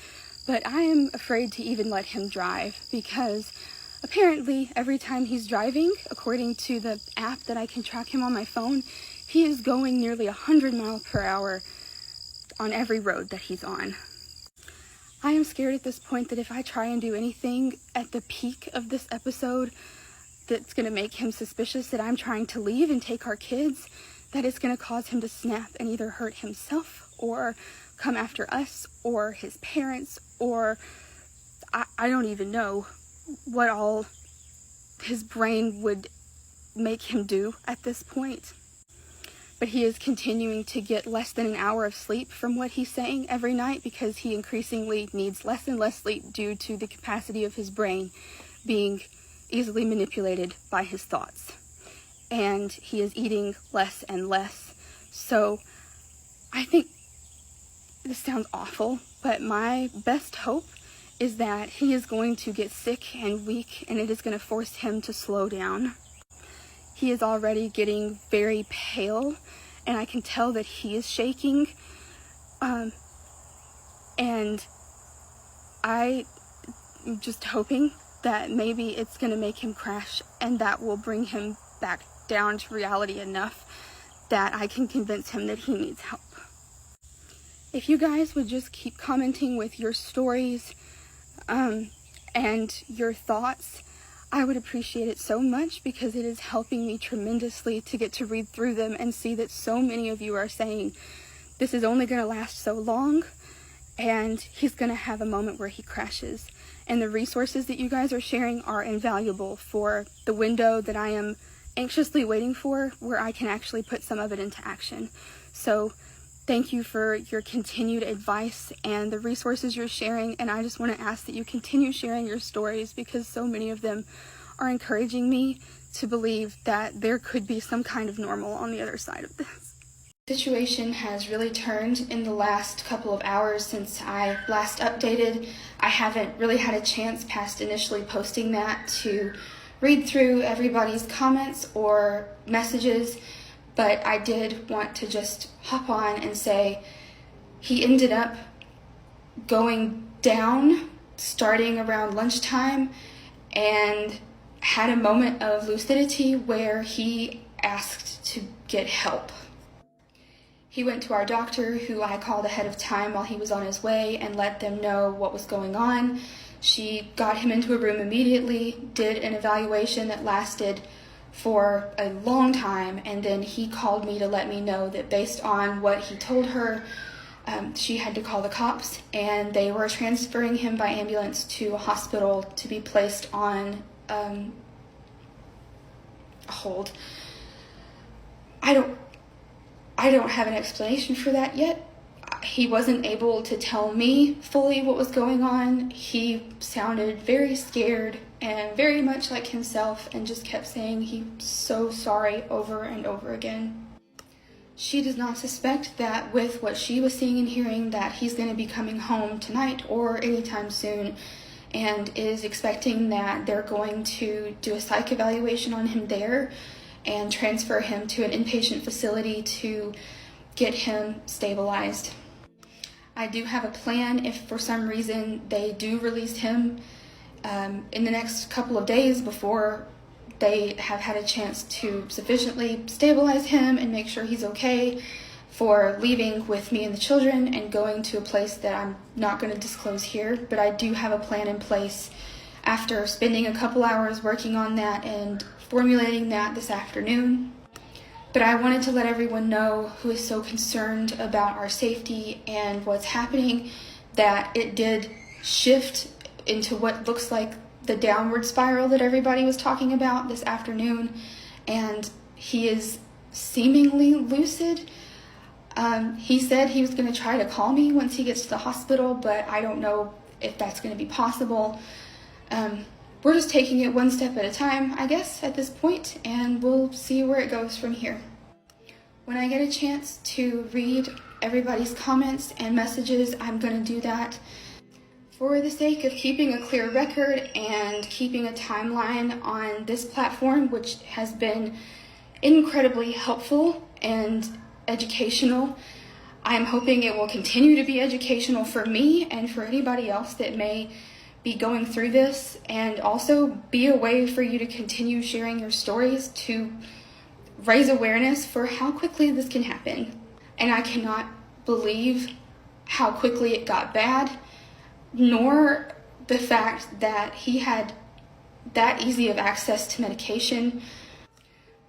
But I am afraid to even let him drive, because apparently every time he's driving, according to the app that I can track him on my phone, he is going nearly 100 miles per hour on every road that he's on. I am scared at this point that if I try and do anything at the peak of this episode that's going to make him suspicious that I'm trying to leave and take our kids, that it's going to cause him to snap and either hurt himself or come after us or his parents, or I don't even know what all his brain would make him do at this point. But he is continuing to get less than an hour of sleep from what he's saying every night, because he increasingly needs less and less sleep due to the capacity of his brain being easily manipulated by his thoughts. And he is eating less and less. So I think this sounds awful, but my best hope is that he is going to get sick and weak, and it is going to force him to slow down. He is already getting very pale, and I can tell that he is shaking. And I'm just hoping that maybe it's going to make him crash, and that will bring him back down to reality enough that I can convince him that he needs help. If you guys would just keep commenting with your stories and your thoughts, I would appreciate it so much, because it is helping me tremendously to get to read through them and see that so many of you are saying this is only going to last so long, and he's going to have a moment where he crashes. And the resources that you guys are sharing are invaluable for the window that I am anxiously waiting for, where I can actually put some of it into action. So thank you for your continued advice and the resources you're sharing, and I just want to ask that you continue sharing your stories, because so many of them are encouraging me to believe that there could be some kind of normal on the other side of this. The situation has really turned in the last couple of hours since I last updated. I haven't really had a chance past initially posting that to read through everybody's comments or messages, but I did want to just hop on and say he ended up going down starting around lunchtime and had a moment of lucidity where he asked to get help. He went to our doctor, who I called ahead of time while he was on his way, and let them know what was going on. She got him into a room immediately, did an evaluation that lasted for a long time, and then he called me to let me know that based on what he told her, she had to call the cops, and they were transferring him by ambulance to a hospital to be placed on a hold. I don't have an explanation for that yet. he wasn't able to tell me fully what was going on. He sounded very scared and very much like himself and just kept saying he's so sorry over and over again. She does not suspect that with what she was seeing and hearing that he's going to be coming home tonight or anytime soon, and is expecting that they're going to do a psych evaluation on him there and transfer him to an inpatient facility to get him stabilized. I do have a plan if for some reason they do release him in the next couple of days before they have had a chance to sufficiently stabilize him and make sure he's okay, for leaving with me and the children and going to a place that I'm not going to disclose here. But I do have a plan in place after spending a couple hours working on that and formulating that this afternoon. But I wanted to let everyone know who is so concerned about our safety and what's happening that it did shift into what looks like the downward spiral that everybody was talking about this afternoon, and he is seemingly lucid. He said he was going to try to call me once he gets to the hospital, but I don't know if that's going to be possible. We're just taking it one step at a time, I guess, at this point, and we'll see where it goes from here. When I get a chance to read everybody's comments and messages, I'm going to do that. For the sake of keeping a clear record and keeping a timeline on this platform, which has been incredibly helpful and educational, I'm hoping it will continue to be educational for me and for anybody else that may be going through this, and also be a way for you to continue sharing your stories to raise awareness for how quickly this can happen. And I cannot believe how quickly it got bad, nor the fact that he had that easy of access to medication.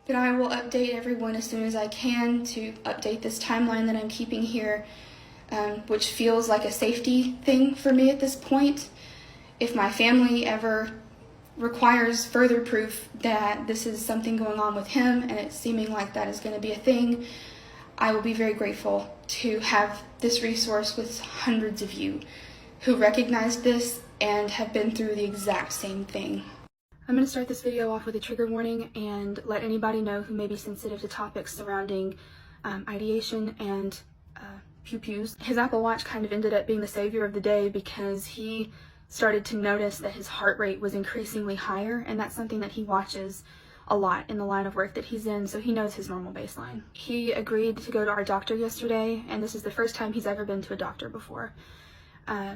But I will update everyone as soon as I can to update this timeline that I'm keeping here, which feels like a safety thing for me at this point. If my family ever requires further proof that this is something going on with him, and it's seeming like that is going to be a thing, I will be very grateful to have this resource with hundreds of you who recognize this and have been through the exact same thing. I'm going to start this video off with a trigger warning and let anybody know who may be sensitive to topics surrounding ideation and pew-pews. His Apple Watch kind of ended up being the savior of the day because he started to notice that his heart rate was increasingly higher, and that's something that he watches a lot in the line of work that he's in, so he knows his normal baseline. He agreed to go to our doctor yesterday, and this is the first time he's ever been to a doctor before.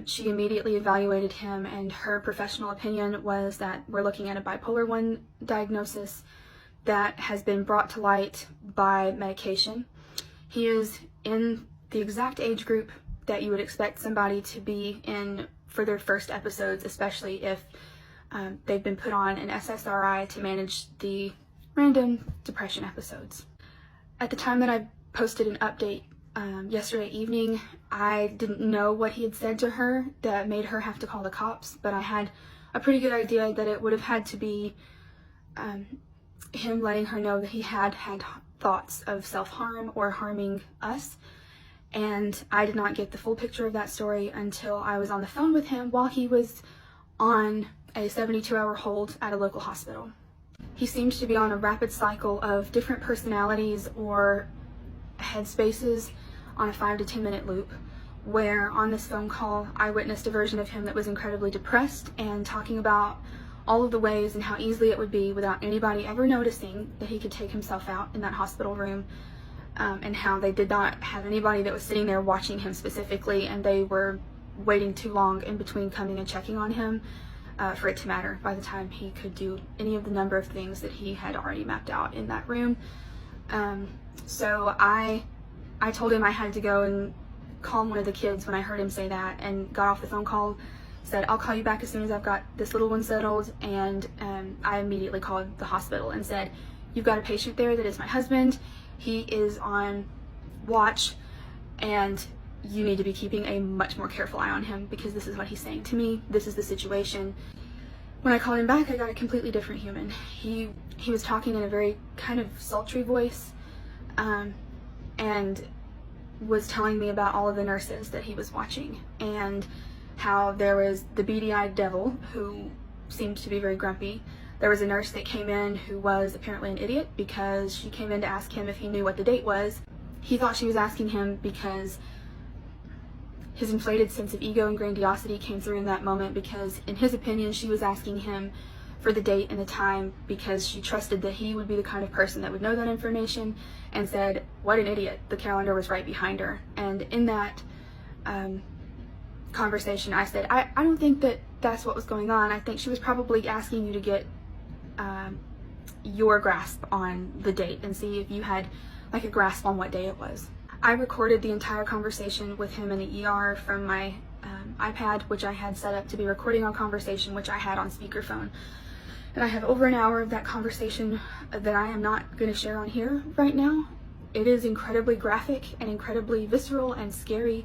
She immediately evaluated him, and her professional opinion was that we're looking at a bipolar 1 diagnosis that has been brought to light by medication. He is in the exact age group that you would expect somebody to be in for their first episodes, especially if they've been put on an SSRI to manage the random depression episodes. At the time that I posted an update yesterday evening, I didn't know what he had said to her that made her have to call the cops, but I had a pretty good idea that it would have had to be him letting her know that he had thoughts of self-harm or harming us. And I did not get the full picture of that story until I was on the phone with him while he was on a 72-hour hold at a local hospital. He seemed to be on a rapid cycle of different personalities or headspaces on a 5 to 10 minute loop, where on this phone call I witnessed a version of him that was incredibly depressed and talking about all of the ways and how easily it would be without anybody ever noticing that he could take himself out in that hospital room, and how they did not have anybody that was sitting there watching him specifically, and they were waiting too long in between coming and checking on him for it to matter by the time he could do any of the number of things that he had already mapped out in that room. So I told him I had to go and calm one of the kids when I heard him say that, and got off the phone call, said I'll call you back as soon as I've got this little one settled, and I immediately called the hospital and said, you've got a patient there that is my husband. He is on watch, and you need to be keeping a much more careful eye on him because this is what he's saying to me. This is the situation. When I called him back, I got a completely different human. He was talking in a very kind of sultry voice, and was telling me about all of the nurses that he was watching, and how there was the beady-eyed devil who seemed to be very grumpy. There was a nurse that came in who was apparently an idiot because she came in to ask him if he knew what the date was. He thought she was asking him because his inflated sense of ego and grandiosity came through in that moment, because in his opinion she was asking him for the date and the time because she trusted that he would be the kind of person that would know that information, and said, what an idiot, the calendar was right behind her. And in that conversation I said, I don't think that that's what was going on. I think she was probably asking you to get your grasp on the date and see if you had like a grasp on what day it was. I recorded the entire conversation with him in the ER from my iPad, which I had set up to be recording our conversation, which I had on speakerphone. And I have over an hour of that conversation that I am not going to share on here right now. It is incredibly graphic and incredibly visceral and scary.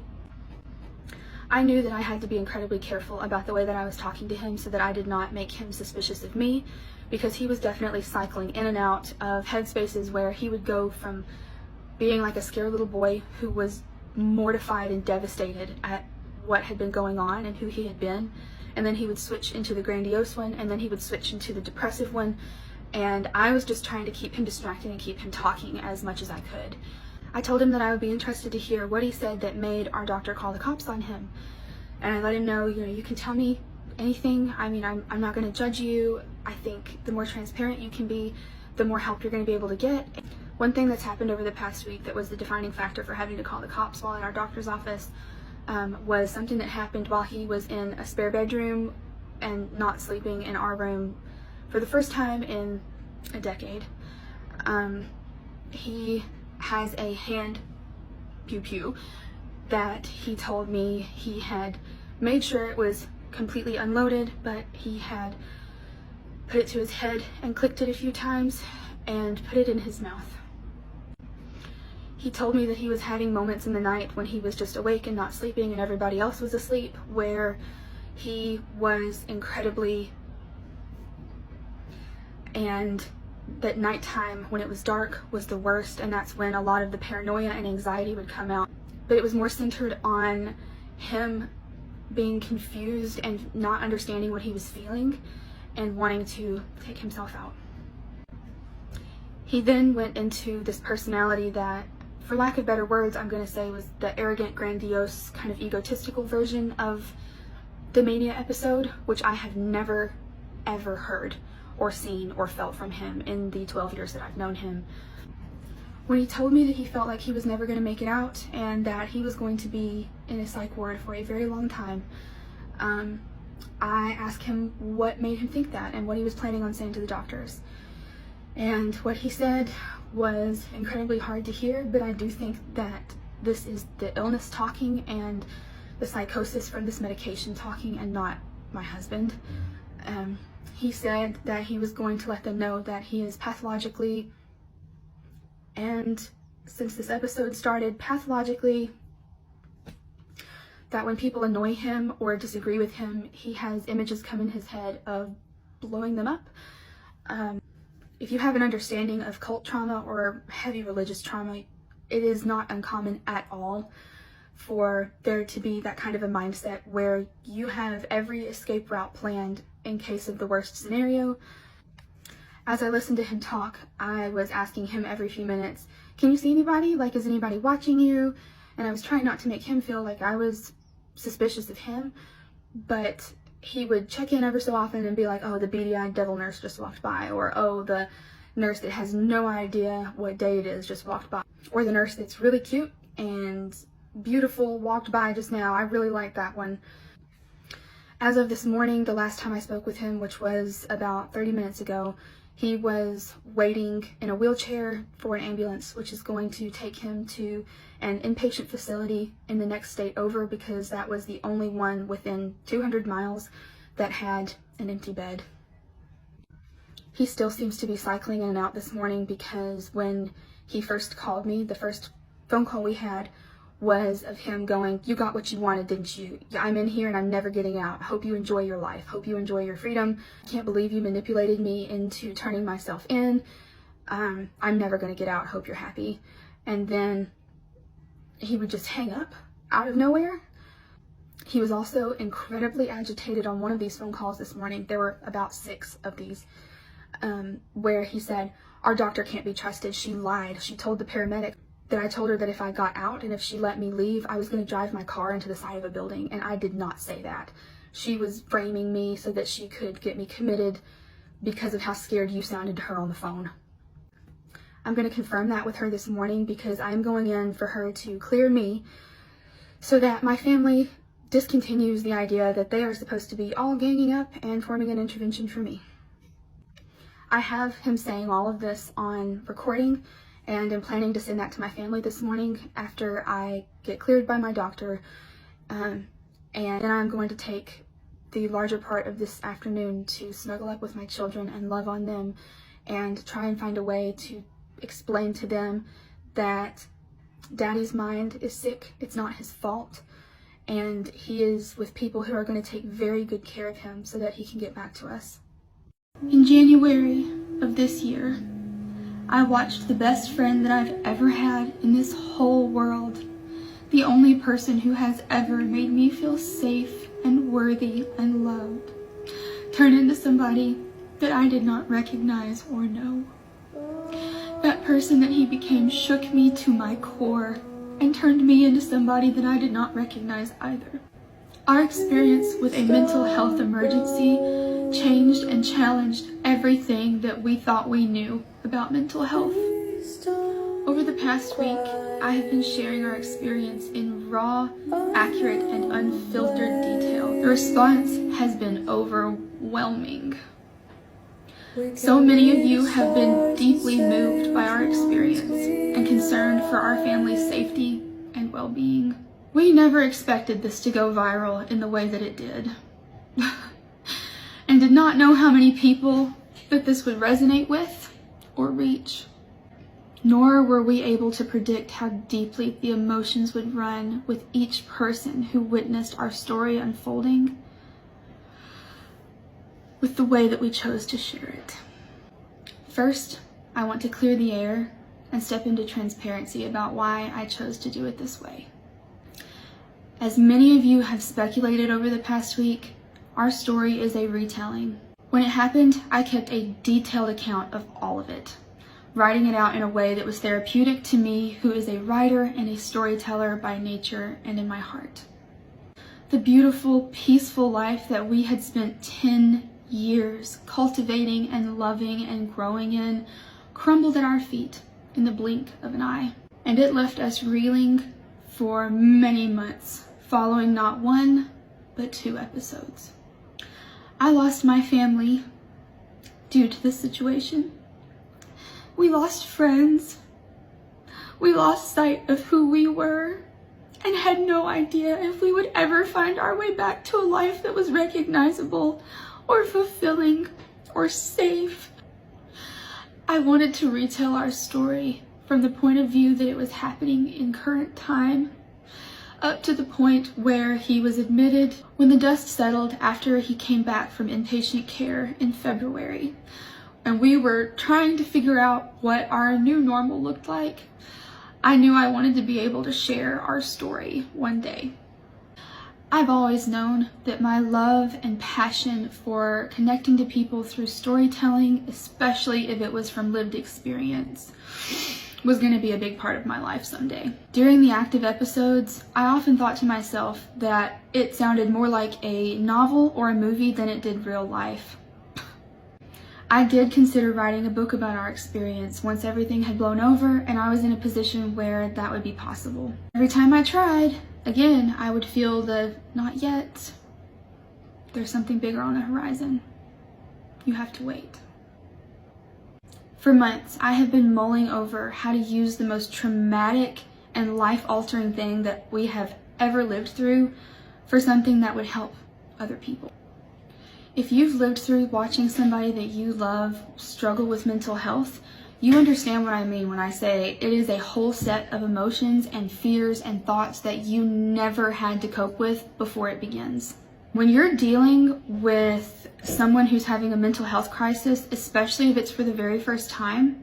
I knew that I had to be incredibly careful about the way that I was talking to him so that I did not make him suspicious of me, because he was definitely cycling in and out of headspaces where he would go from being like a scared little boy who was mortified and devastated at what had been going on and who he had been, and then he would switch into the grandiose one, and then he would switch into the depressive one, and I was just trying to keep him distracted and keep him talking as much as I could. I told him that I would be interested to hear what he said that made our doctor call the cops on him, and I let him know, you can tell me anything. I mean, I'm not going to judge you. I think the more transparent you can be, the more help you're going to be able to get. One thing that's happened over the past week that was the defining factor for having to call the cops while in our doctor's office was something that happened while he was in a spare bedroom and not sleeping in our room for the first time in a decade. He has a hand pew-pew that he told me he had made sure it was completely unloaded, but he had put it to his head and clicked it a few times and put it in his mouth. He told me that he was having moments in the night when he was just awake and not sleeping and everybody else was asleep, where he was incredibly, and that nighttime when it was dark was the worst, and that's when a lot of the paranoia and anxiety would come out. But it was more centered on him being confused and not understanding what he was feeling and wanting to take himself out. He then went into this personality that, for lack of better words, I'm going to say was the arrogant, grandiose, kind of egotistical version of the mania episode, which I have never, ever heard or seen or felt from him in the 12 years that I've known him. When he told me that he felt like he was never going to make it out and that he was going to be in a psych ward for a very long time, I asked him what made him think that and what he was planning on saying to the doctors. And what he said was incredibly hard to hear, but I do think that this is the illness talking and the psychosis from this medication talking, and not my husband. He said that he was going to let them know that he is pathologically, and since this episode started, pathologically, that when people annoy him or disagree with him, he has images come in his head of blowing them up. If you have an understanding of cult trauma or heavy religious trauma, it is not uncommon at all for there to be that kind of a mindset where you have every escape route planned in case of the worst scenario. As I listened to him talk, I was asking him every few minutes, can you see anybody? Like, is anybody watching you? And I was trying not to make him feel like I was suspicious of him, but he would check in ever so often and be like, oh, the beady-eyed devil nurse just walked by, or oh, the nurse that has no idea what day it is just walked by, or the nurse that's really cute and beautiful walked by just now. I really like that one. As of this morning, the last time I spoke with him, which was about 30 minutes ago, he was waiting in a wheelchair for an ambulance, which is going to take him to an inpatient facility in the next state over, because that was the only one within 200 miles that had an empty bed. He still seems to be cycling in and out this morning, because when he first called me, the first phone call we had was of him going, you got what you wanted, didn't you? I'm in here and I'm never getting out. Hope you enjoy your life. Hope you enjoy your freedom. Can't believe you manipulated me into turning myself in. I'm never going to get out. Hope you're happy. And then he would just hang up out of nowhere. He was also incredibly agitated on one of these phone calls this morning. There were about 6 of these, where he said, "Our doctor can't be trusted. She lied. She told the paramedic that I told her that if I got out and if she let me leave, I was going to drive my car into the side of a building, and I did not say that. She was framing me so that she could get me committed because of how scared you sounded to her on the phone." I'm going to confirm that with her this morning because I'm going in for her to clear me so that my family discontinues the idea that they are supposed to be all ganging up and forming an intervention for me. I have him saying all of this on recording, and I'm planning to send that to my family this morning after I get cleared by my doctor, and then I'm going to take the larger part of this afternoon to snuggle up with my children and love on them and try and find a way to explain to them that Daddy's mind is sick. It's not his fault, and he is with people who are going to take very good care of him so that he can get back to us. In January of this year, I watched the best friend that I've ever had in this whole world, the only person who has ever made me feel safe and worthy and loved, turn into somebody that I did not recognize or know. That person that he became shook me to my core and turned me into somebody that I did not recognize either. Our experience with a mental health emergency changed and challenged everything that we thought we knew about mental health. Over the past week, I have been sharing our experience in raw, accurate, and unfiltered detail. The response has been overwhelming. So many of you have been deeply moved by our experience and concerned for our family's safety and well-being. We never expected this to go viral in the way that it did, and did not know how many people that this would resonate with or reach. Nor were we able to predict how deeply the emotions would run with each person who witnessed our story unfolding with the way that we chose to share it. First, I want to clear the air and step into transparency about why I chose to do it this way. As many of you have speculated over the past week, our story is a retelling. When it happened, I kept a detailed account of all of it, writing it out in a way that was therapeutic to me, who is a writer and a storyteller by nature and in my heart. The beautiful, peaceful life that we had spent 10 years cultivating and loving and growing in crumbled at our feet in the blink of an eye, and it left us reeling for many months, following not 1 but 2 episodes. I lost my family due to this situation. We lost friends. We lost sight of who we were and had no idea if we would ever find our way back to a life that was recognizable or fulfilling or safe. I wanted to retell our story from the point of view that it was happening in current time, up to the point where he was admitted, when the dust settled after he came back from inpatient care in February, and we were trying to figure out what our new normal looked like. I knew I wanted to be able to share our story one day. I've always known that my love and passion for connecting to people through storytelling, especially if it was from lived experience, was going to be a big part of my life someday. During the active episodes, I often thought to myself that it sounded more like a novel or a movie than it did real life. I did consider writing a book about our experience once everything had blown over and I was in a position where that would be possible. Every time I tried, again, I would feel the not yet. There's something bigger on the horizon. You have to wait. For months, I have been mulling over how to use the most traumatic and life-altering thing that we have ever lived through for something that would help other people. If you've lived through watching somebody that you love struggle with mental health, you understand what I mean when I say it is a whole set of emotions and fears and thoughts that you never had to cope with before it begins. When you're dealing with someone who's having a mental health crisis, especially if it's for the very first time,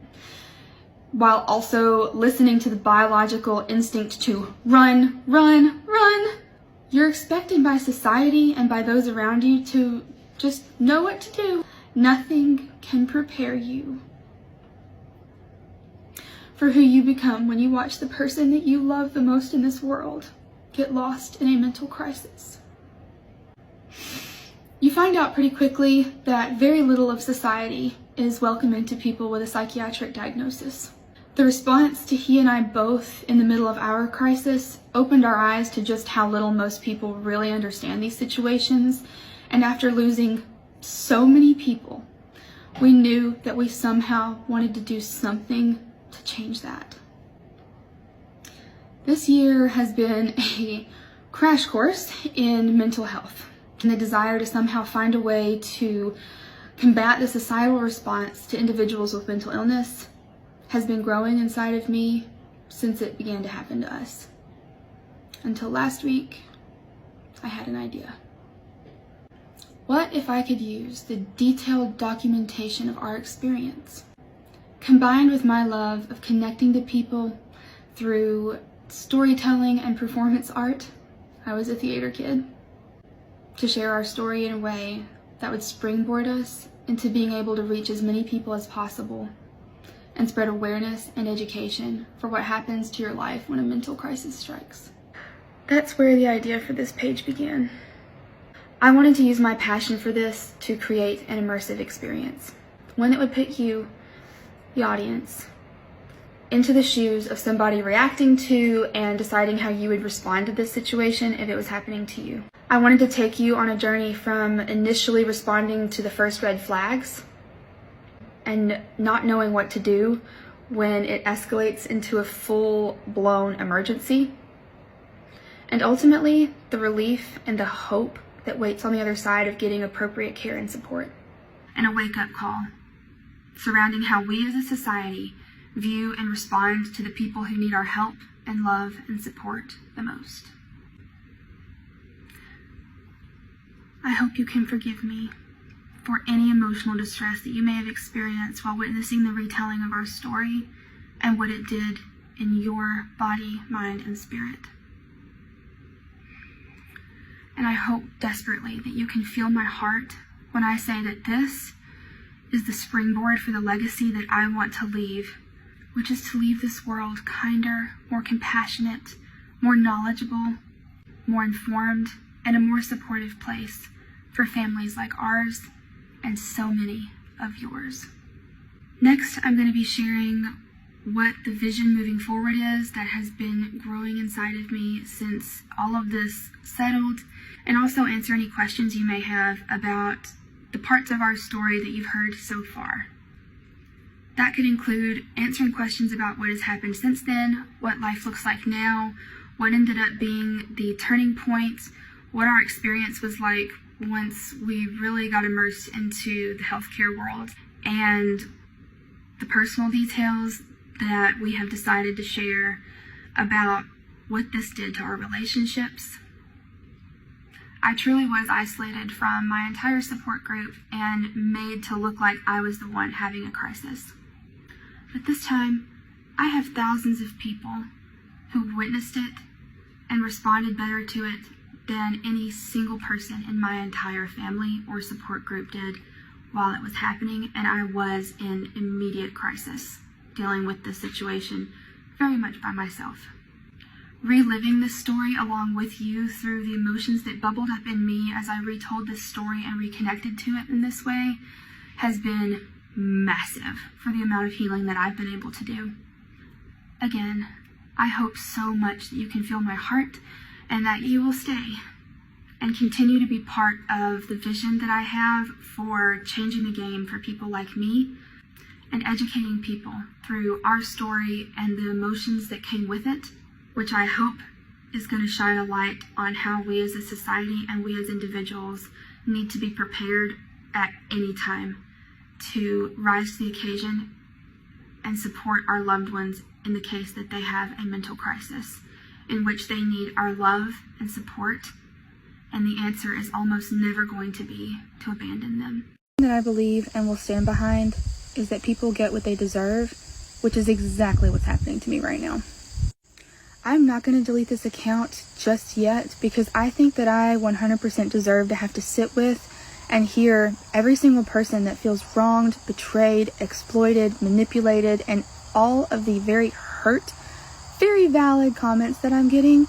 while also listening to the biological instinct to run, run, run. You're expected by society and by those around you to just know what to do. Nothing can prepare you for who you become when you watch the person that you love the most in this world get lost in a mental crisis. You find out pretty quickly that very little of society is welcoming to people with a psychiatric diagnosis. The response to he and I both in the middle of our crisis opened our eyes to just how little most people really understand these situations, and after losing so many people, we knew that we somehow wanted to do something to change that. This year has been a crash course in mental health, and the desire to somehow find a way to combat the societal response to individuals with mental illness has been growing inside of me since it began to happen to us. Until last week, I had an idea. What if I could use the detailed documentation of our experience, combined with my love of connecting to people through storytelling and performance art? I was a theater kid. To share our story in a way that would springboard us into being able to reach as many people as possible and spread awareness and education for what happens to your life when a mental crisis strikes. That's where the idea for this page began. I wanted to use my passion for this to create an immersive experience, one that would put you, the audience, into the shoes of somebody reacting to and deciding how you would respond to this situation if it was happening to you. I wanted to take you on a journey from initially responding to the first red flags and not knowing what to do when it escalates into a full-blown emergency, and ultimately the relief and the hope that waits on the other side of getting appropriate care and support. And a wake-up call surrounding how we as a society view and respond to the people who need our help and love and support the most. I hope you can forgive me for any emotional distress that you may have experienced while witnessing the retelling of our story and what it did in your body, mind, and spirit. And I hope desperately that you can feel my heart when I say that this is the springboard for the legacy that I want to leave, which is to leave this world kinder, more compassionate, more knowledgeable, more informed, and a more supportive place for families like ours and so many of yours. Next, I'm going to be sharing what the vision moving forward is that has been growing inside of me since all of this settled, and also answer any questions you may have about the parts of our story that you've heard so far. That could include answering questions about what has happened since then, what life looks like now, what ended up being the turning point, what our experience was like once we really got immersed into the healthcare world, and the personal details that we have decided to share about what this did to our relationships. I truly was isolated from my entire support group and made to look like I was the one having a crisis. But this time, I have thousands of people who witnessed it and responded better to it than any single person in my entire family or support group did while it was happening, and I was in immediate crisis, dealing with this situation very much by myself. Reliving this story along with you through the emotions that bubbled up in me as I retold this story and reconnected to it in this way has been massive for the amount of healing that I've been able to do. Again, I hope so much that you can feel my heart and that you will stay and continue to be part of the vision that I have for changing the game for people like me and educating people through our story and the emotions that came with it, which I hope is going to shine a light on how we as a society and we as individuals need to be prepared at any time to rise to the occasion and support our loved ones in the case that they have a mental crisis in which they need our love and support, and the answer is almost never going to be to abandon them. That I believe and will stand behind is that people get what they deserve which is exactly what's happening to me right now. I'm not going to delete this account just yet because I think that I 100% deserve to have to sit with and hear every single person that feels wronged, betrayed, exploited, manipulated, and all of the very hurt, very valid comments that I'm getting.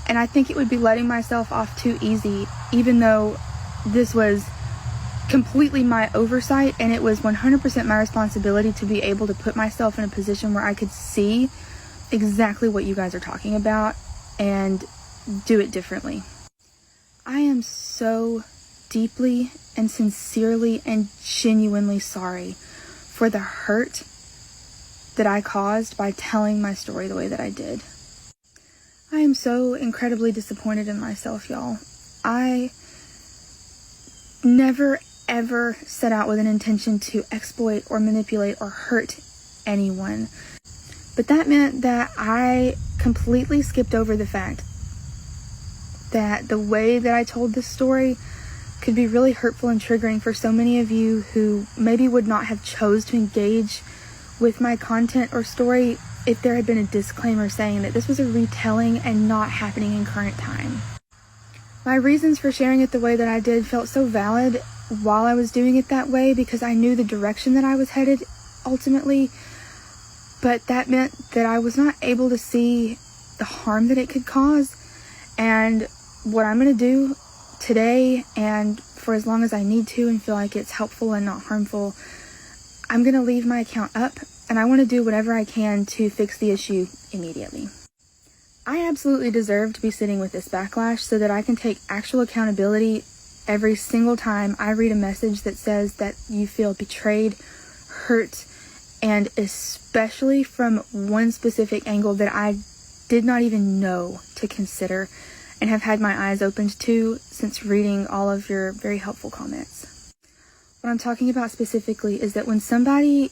And I think it would be letting myself off too easy, even though this was completely my oversight and it was 100% my responsibility to be able to put myself in a position where I could see exactly what you guys are talking about and do it differently. I am so deeply and sincerely and genuinely sorry for the hurt that I caused by telling my story the way that I did. I am so incredibly disappointed in myself, y'all. I never ever set out with an intention to exploit or manipulate or hurt anyone. But that meant that I completely skipped over the fact that the way that I told this story could be really hurtful and triggering for so many of you who maybe would not have chose to engage with my content or story if there had been a disclaimer saying that this was a retelling and not happening in current time. My reasons for sharing it the way that I did felt so valid while I was doing it that way because I knew the direction that I was headed ultimately, but that meant that I was not able to see the harm that it could cause. And what I'm going to do today and for as long as I need to and feel like it's helpful and not harmful, I'm going to leave my account up and I want to do whatever I can to fix the issue immediately. I absolutely deserve to be sitting with this backlash so that I can take actual accountability every single time I read a message that says that you feel betrayed, hurt, and especially from one specific angle that I did not even know to consider and have had my eyes opened to since reading all of your very helpful comments. What I'm talking about specifically is that when somebody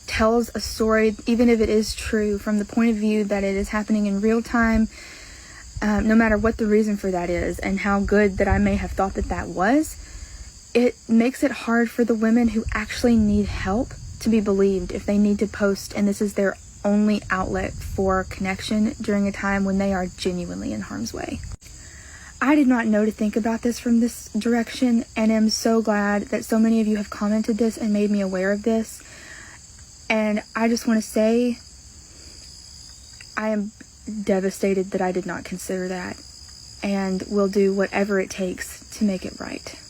tells a story, even if it is true, from the point of view that it is happening in real time, no matter what the reason for that is and how good that I may have thought that that was, it makes it hard for the women who actually need help to be believed if they need to post and this is their only outlet for connection during a time when they are genuinely in harm's way. I did not know to think about this from this direction and am so glad that so many of you have commented this and made me aware of this. And I just want to say I am devastated that I did not consider that and will do whatever it takes to make it right.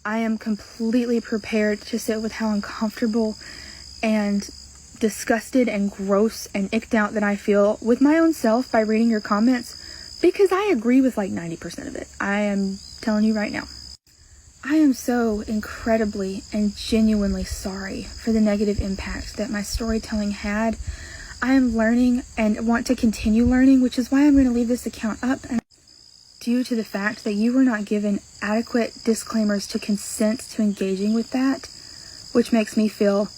I am completely prepared to sit with how uncomfortable and disgusted and gross and icked out that I feel with my own self by reading your comments because I agree with like 90% of it. I am telling you right now. I am so incredibly and genuinely sorry for the negative impact that my storytelling had. I am learning and want to continue learning, which is why I'm going to leave this account up. And due to the fact that you were not given adequate disclaimers to consent to engaging with that, which makes me feel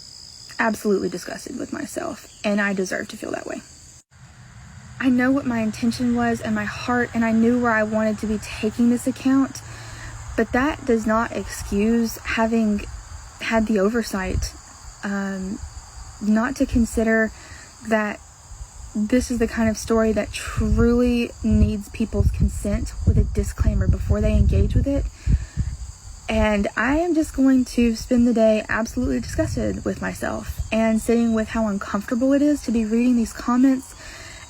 absolutely disgusted with myself, and I deserve to feel that way. I know what my intention was and my heart, and I knew where I wanted to be taking this account, but that does not excuse having had the oversight not to consider that this is the kind of story that truly needs people's consent with a disclaimer before they engage with it. And I am just going to spend the day absolutely disgusted with myself and sitting with how uncomfortable it is to be reading these comments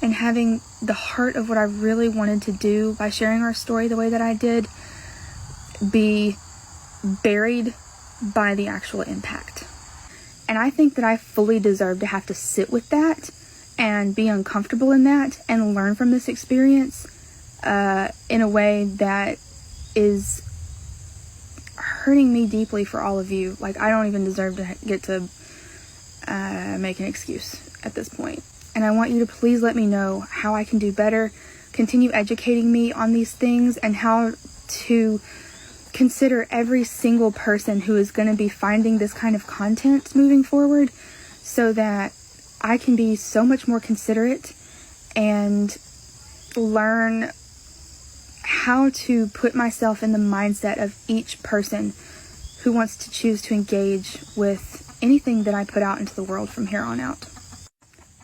and having the heart of what I really wanted to do by sharing our story the way that I did be buried by the actual impact. And I think that I fully deserve to have to sit with that and be uncomfortable in that and learn from this experience in a way that is hurting me deeply for all of you. Like, I don't even deserve to get to make an excuse at this point. And I want you to please let me know how I can do better, continue educating me on these things, and how to consider every single person who is going to be finding this kind of content moving forward so that I can be so much more considerate and learn how to put myself in the mindset of each person who wants to choose to engage with anything that I put out into the world from here on out.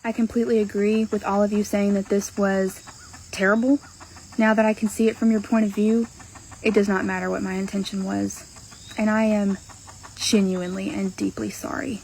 I completely agree with all of you saying that this was terrible. Now that I can see it from your point of view, it does not matter what my intention was. And I am genuinely and deeply sorry.